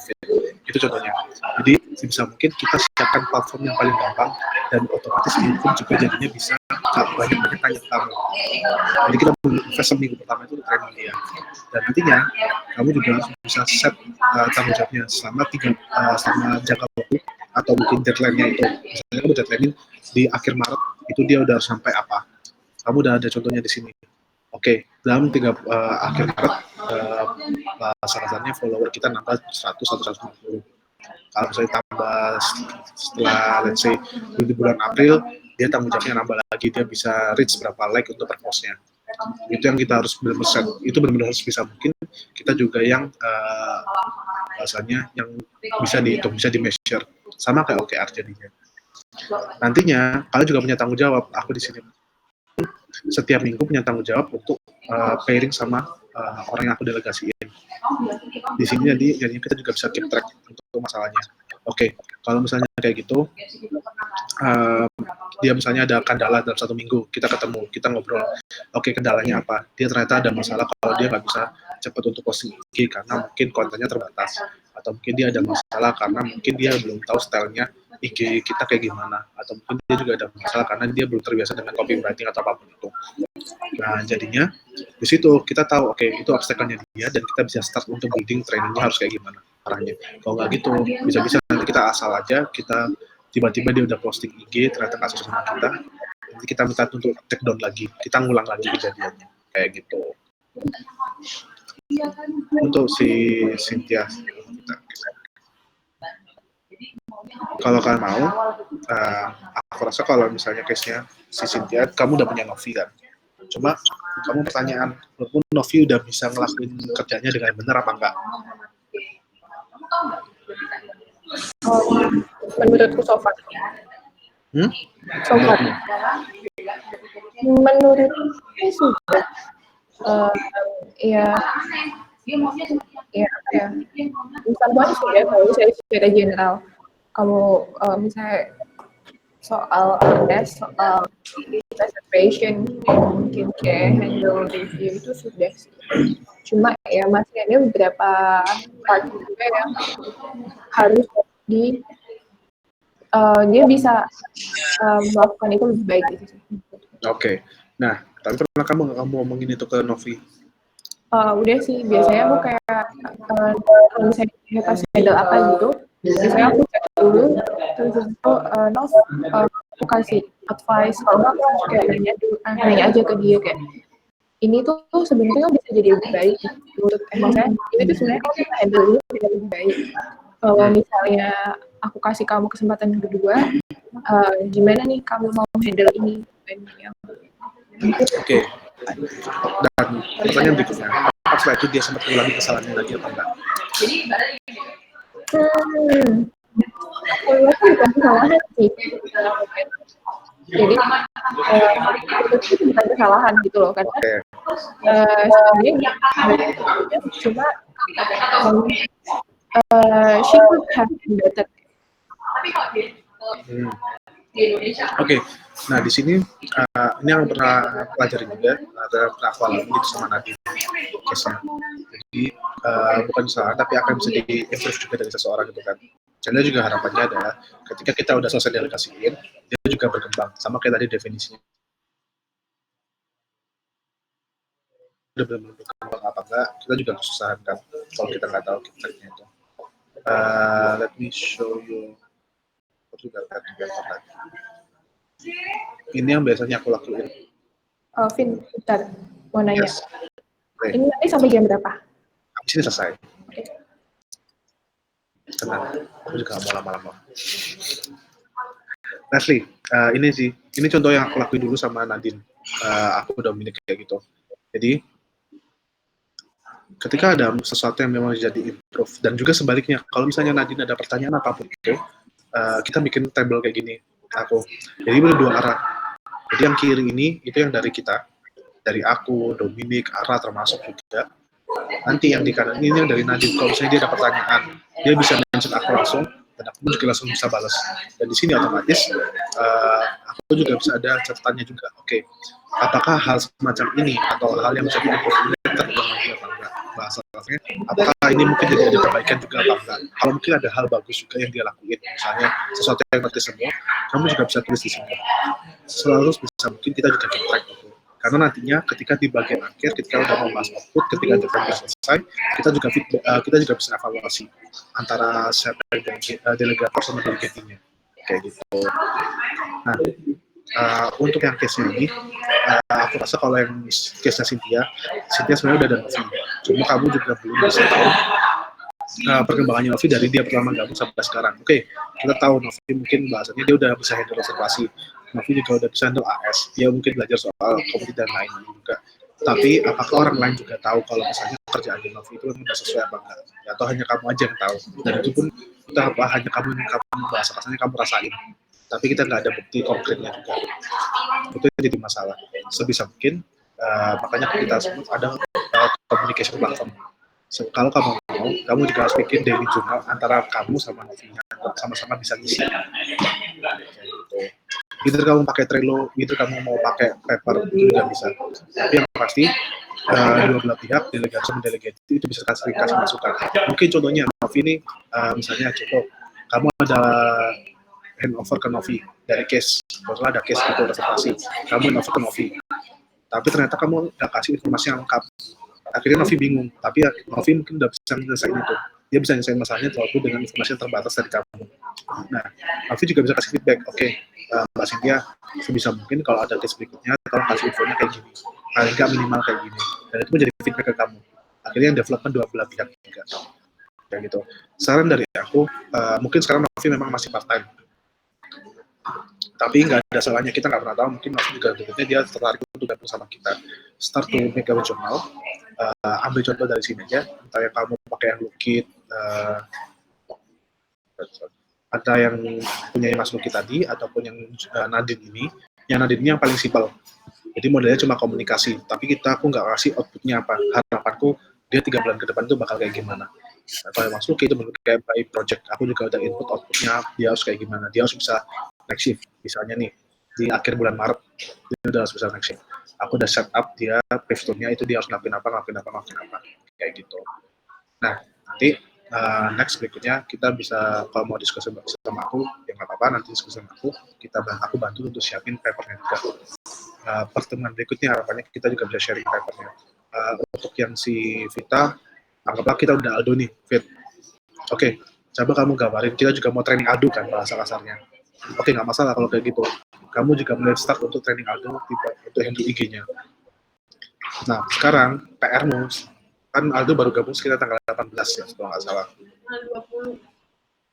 Itu contohnya. Jadi bisa mungkin kita siapkan platform yang paling gampang dan otomatis itu pun juga jadinya bisa banyak-banyak tanya ke kamu. Jadi kita invest seminggu pertama itu training dia. Dan nantinya kamu juga harus bisa set tanggung jawabnya selama jangka waktu atau mungkin deadline-nya itu. Misalnya kamu deadline di akhir Maret itu dia udah sampai apa. Kamu udah ada contohnya di sini. Oke, dalam akhir Maret salah-satunya follower kita nambah 100 atau 150. Kalau misalnya tambah setelah let's say di bulan April, dia tanggung jawabnya nambah lagi, dia bisa reach berapa like untuk per postnya. Itu yang kita harus benar-benar set. Itu benar-benar harus bisa mungkin kita juga yang bahasanya yang bisa dihitung, bisa di measure, sama kayak OKR jadinya. Nantinya kalian juga punya tanggung jawab. Aku di sini setiap minggu punya tanggung jawab untuk pairing sama orang yang aku delegasiin. Di sini jadinya kita juga bisa keep track untuk masalahnya. Oke, kalau misalnya kayak gitu, dia misalnya ada kendala dalam 1 minggu, kita ketemu, kita ngobrol. Oke, kendalanya apa? Dia ternyata ada masalah kalau dia nggak bisa cepat untuk posting IG karena mungkin kontennya terbatas, atau mungkin dia ada masalah karena mungkin dia belum tahu stylenya IG kita kayak gimana, atau mungkin dia juga ada masalah karena dia belum terbiasa dengan copywriting atau apapun itu. Nah, jadinya di situ kita tahu, oke, itu obstacle-nya dia dan kita bisa start untuk building trainingnya harus kayak gimana arahnya. Kalau nggak gitu, bisa-bisa nanti kita asal aja, kita tiba-tiba dia udah posting IG, ternyata nggak sesuai sama kita, nanti kita minta untuk take down lagi, kita ngulang lagi kejadiannya, kayak gitu. Untuk si Cynthia, kalau kalian mau, aku rasa kalau misalnya case-nya si Cynthia, kamu udah punya Novi kan? Cuma kamu pertanyaan, walaupun Novi udah bisa ngelakuin kerjanya dengan benar apa enggak? Menurutku so far. So far. Menurutku sudah. Ya apa ya? Misalnya sudah kalau saya secara general. Kamu misalnya soal soal reservation mungkin kayak handle review itu sudah sih. Cuma ya masih ada beberapa part juga yang harus dia bisa melakukan itu lebih baik gitu sih. Oke. Nah, tapi pernah kamu ngomongin itu ke Novi? Udah sih, biasanya aku kayak kalau misalnya pas handle apa gitu, biasanya aku cek dulu, terus itu aku kasih advice, kalau nggak aku kayak nanya aja ke dia kayak, ini tuh sebenarnya bisa jadi lebih baik menurut saya, ini tuh sebenarnya kalau kita handle ini bisa lebih baik. Kalau misalnya aku kasih kamu kesempatan kedua, gimana nih kamu mau handle ini? Oke. Dan pertanyaan berikutnya, apa setelah itu dia sempat mengulangi kesalahannya lagi apa enggak? Aku rasa bukan kesalahan sih. Jadi itu bukan kesalahan gitu loh, karena sebenarnya cuma she could have been better. Oke, nah di sini ini yang pernah pelajarin juga, ada pernah aku alami itu sama Nadine case-nya. Jadi bukan kesalahan, tapi akan bisa di-improve juga dari seseorang gitu kan. Jadi juga harapannya adalah ketika kita udah selesai delegasiin, dia juga berkembang, sama kayak tadi definisinya. Udah benar-benar berkembang apa enggak, kita juga kesusahan kan, kalau kita nggak tahu kinerjanya itu. Let me show you. Juga lagi. Ini yang biasanya aku lakuin. Vin, bentar, mau nanya. Yes. Ini nanti sampai jam berapa? Habis ini selesai. Tenang, aku juga mau lama-lama. Leslie, ini contoh yang aku lakuin dulu sama Nadine. Aku udah milik kayak gitu. Jadi ketika ada sesuatu yang memang jadi improve, dan juga sebaliknya, kalau misalnya Nadine ada pertanyaan apapun itu, kita bikin table kayak gini, aku. Jadi ada dua arah. Jadi yang kiri ini itu yang dari kita, dari aku, Dominic, Ara termasuk juga. Nanti yang di kanan ini yang dari Nadine. Kalau misalnya dia ada pertanyaan, dia bisa mention aku langsung, dan aku juga langsung bisa balas. Dan di sini otomatis aku juga bisa ada catatannya juga. Oke, apakah hal semacam ini atau hal yang bisa diimprove ini terulang lagi apa enggak? Bahasanya, apakah ini mungkin jadi ada perbaikan juga apa enggak? Kalau mungkin ada hal bagus juga yang dia lakuin, misalnya sesuatu yang ngerti semua, kamu juga bisa tulis di sini. Selalu bisa mungkin kita juga keep track gitu. Karena nantinya ketika di bagian akhir, ketika udah mau bahas output, ketika development selesai, kita juga kita juga bisa evaluasi antara siapa yang delegator sama delegatingnya, kayak gitu. Nah, untuk yang case ini, aku rasa kalau yang case-nya Cynthia sebenarnya udah ada Novi. Cuma kamu juga belum bisa tahu perkembangannya Novi dari dia pertama gabung sampai sekarang. Oke, kita tahu Novi mungkin bahasanya dia udah bisa handle observasi. Novi juga udah bisa handle AS. Dia mungkin belajar soal komputer dan lain-lain juga. Tapi apakah orang lain juga tahu kalau misalnya kerjaan di Novi itu udah sesuai apa enggak? Atau hanya kamu aja yang tahu? Dan itu pun kita hanya kamu yang bahasa kasarnya kamu rasain. Tapi kita nggak ada bukti konkretnya juga. Itu jadi masalah. Sebisa mungkin, makanya kita sebut ada communication platform. Kalau kamu mau, kamu juga harus bikin daily journal antara kamu sama Novinya, sama-sama bisa ngisi. Gitu. Either kamu pakai Trello, either kamu mau pakai paper, itu juga bisa. Tapi yang pasti, dua belah pihak, delegasi sama delegate itu bisa kasih masukan. Mungkin contohnya, Novi ini, misalnya contoh, kamu ada handover ke Novi dari case, kalau ada case itu reservasi, kamu handover ke Novi, tapi ternyata kamu nggak kasih informasi yang lengkap. Akhirnya Novi bingung, tapi Novi mungkin udah bisa menyelesaikan itu. Dia bisa menyelesaikan masalahnya walaupun dengan informasi yang terbatas dari kamu. Nah, Novi juga bisa kasih feedback, oke, Mbak Cynthia, sebisa mungkin kalau ada case berikutnya, tolong kasih infonya kayak gini, paling nggak minimal kayak gini. Dan itu menjadi feedback ke kamu. Akhirnya yang development dua belah pihak juga. Kayak gitu. Saran dari aku, mungkin sekarang Novi memang masih part-time, tapi nggak ada salahnya, kita nggak pernah tahu, mungkin Novi juga berikutnya dia tertarik untuk gabung sama kita. Start to make a journal, ambil contoh dari sini aja, entah yang kamu pakai yang Lukit, ada yang punya Mas Luki tadi, ataupun yang Nadine ini. Yang Nadine ini yang paling simpel, jadi modelnya cuma komunikasi, tapi aku nggak kasih outputnya apa. Harapanku dia 3 bulan ke depan itu bakal kayak gimana. Nah, kalau Mas Luki itu menurut kayak by project, aku juga udah input outputnya, dia harus kayak gimana, dia harus bisa next shift, misalnya nih di akhir bulan Maret dia udah harus bisa next shift. Aku udah set up dia pivotnya itu dia harus ngapain apa kayak gitu. Nah, nanti next berikutnya kita bisa, kalau mau diskusi sama aku ya nggak apa-apa, nanti diskusi sama aku, aku bantu untuk siapin papernya juga. Pertemuan berikutnya harapannya kita juga bisa sharing papernya. Untuk yang si Vita, anggaplah kita udah Aldo nih, Fit. Oke, coba kamu gambarin, kita juga mau training Aldo kan bahasa kasarnya. Oke, nggak masalah kalau kayak gitu. Kamu juga mulai start untuk training Aldo untuk handle IG-nya. Nah, sekarang PR-mu, kan Aldo baru gabung sekitar tanggal 18 ya, kalau nggak salah.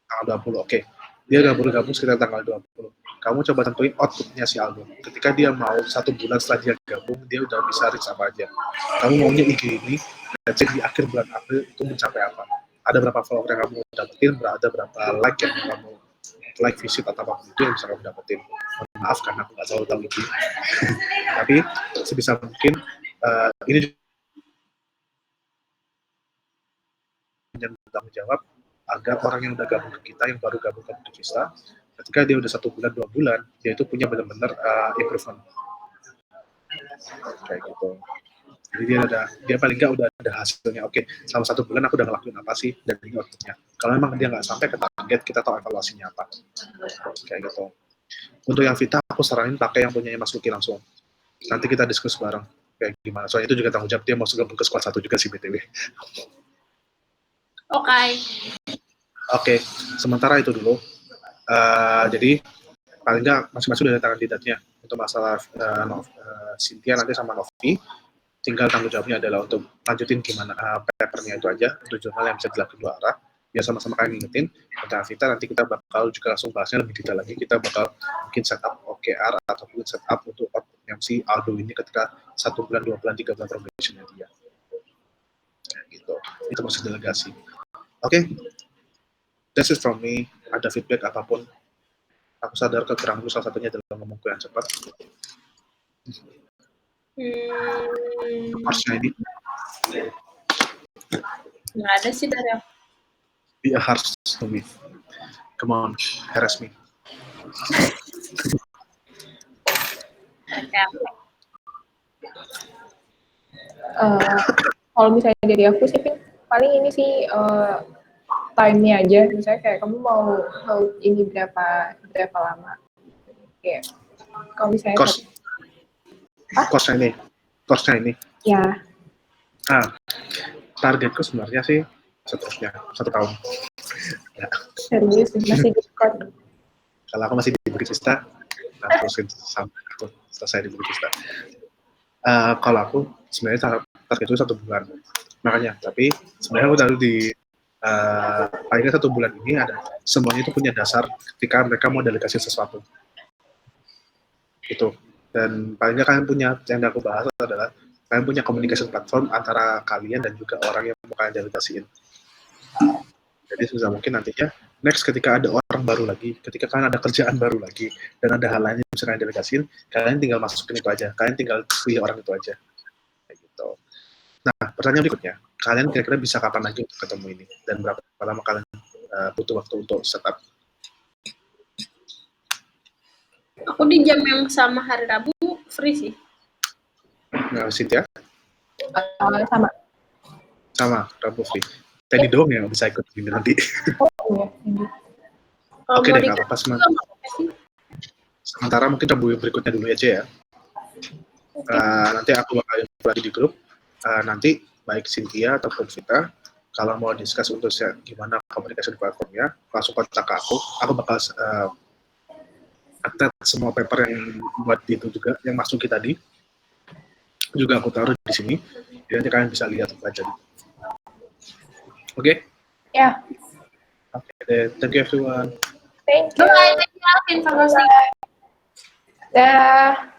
Tanggal 20, oke. Dia baru gabung sekitar tanggal 20. Kamu coba tentuin outputnya si Aldo. Ketika dia mau 1 bulan setelah dia gabung, dia udah bisa reach apa aja. Kamu maunya IG ini, cek di akhir bulan April itu mencapai apa. Ada berapa follower yang kamu dapetin, ada berapa like yang kamu like, visit, atau apapun itu yang bisa kamu dapetin. Maaf karena aku nggak selalu tahu lebih. Tapi sebisa mungkin ini juga tanggung jawab agar orang yang udah gabung ke kita, yang baru gabung ke Vista, ketika dia udah 1 bulan 2 bulan, dia itu punya benar-benar improvement kayak gitu. Jadi dia paling nggak udah ada hasilnya. Oke, selama 1 bulan aku udah ngelakuin apa sih dan ini outputnya. Kalau memang dia nggak sampai ke target, kita tahu evaluasinya apa kayak gitu. Untuk yang Vita, aku saranin pakai yang punya Mas Luki langsung. Nanti kita diskusi bareng kayak gimana. Soalnya itu juga tanggung jawab dia mau gabung ke squad 1 juga sih BTW. Oke, sementara itu dulu. Jadi paling nggak masing-masing udah ada kandidatnya. Untuk masalah Cynthia nanti sama Novi, tinggal tanggung jawabnya adalah untuk lanjutin gimana papernya itu aja, untuk jurnal yang bisa dilakukan kedua arah. Biar sama-sama kalian ingetin, tentang Vita nanti kita bakal juga langsung bahasnya lebih detail lagi. Kita bakal mungkin setup OKR ataupun setup untuk yang si Aldo ini ketika 1 bulan, 2 bulan, 3 bulan probationnya dia. Gitu. gitu. Itu proses delegasi. Oke, that's it from me. Ada feedback apapun, aku sadar kekuranganku salah satunya adalah ngomongku yang cepat. Harusnya ini Nggak ada sih dari aku. be a harsh to me. Come on, harass me. Kayak Kalau misalnya dari aku sih paling ini sih time-nya aja. Misalnya kayak kamu mau ini berapa lama? Kayak kalau misalnya Cost-nya ini. ya Targetku sebenarnya sih seterusnya 1 tahun. Ya. serius masih di record. Kalau aku masih di Bukit Vista, terusin sampai aku selesai di Bukit Vista. Kalau aku sebenarnya targetku 1 bulan, makanya. Tapi sebenarnya aku taruh di paling nggak 1 bulan ini ada semuanya itu punya dasar ketika mereka mau delegasi sesuatu. Itu. Dan paling nggak kalian punya, yang aku bahas adalah kalian punya communication platform antara kalian dan juga orang yang mau kalian delegasiin. Jadi susah mungkin nantinya next ketika ada orang baru lagi, ketika kalian ada kerjaan baru lagi dan ada hal lain yang bisa kalian delegasiin, kalian tinggal masukin itu aja, kalian tinggal pilih orang itu aja, kayak gitu. Nah, pertanyaan berikutnya, kalian kira-kira bisa kapan lagi untuk ketemu ini dan berapa lama kalian butuh waktu untuk setup? aku di jam yang sama hari Rabu free sih. Nah, Cynthia? Sama, Rabu free. Teddy doang yang bisa ikut ini nanti. Oh iya, ini. Oke deh, nggak apa-apa. Sementara mungkin Rabu berikutnya dulu aja ya. Nanti aku bakal info lagi di grup. Nanti baik Cynthia ataupun Vita, kalau mau discuss untuk gimana komunikasi di platformnya, langsung kontak ke aku. Aku bakal attach semua paper yang buat itu juga, yang masukin tadi. Juga aku taruh di sini. Jadi nanti kalian bisa lihat baca. Oke? Ya. Oke deh, thank you everyone. Thank you. Bye, thank you Alvin, informasi. Dah.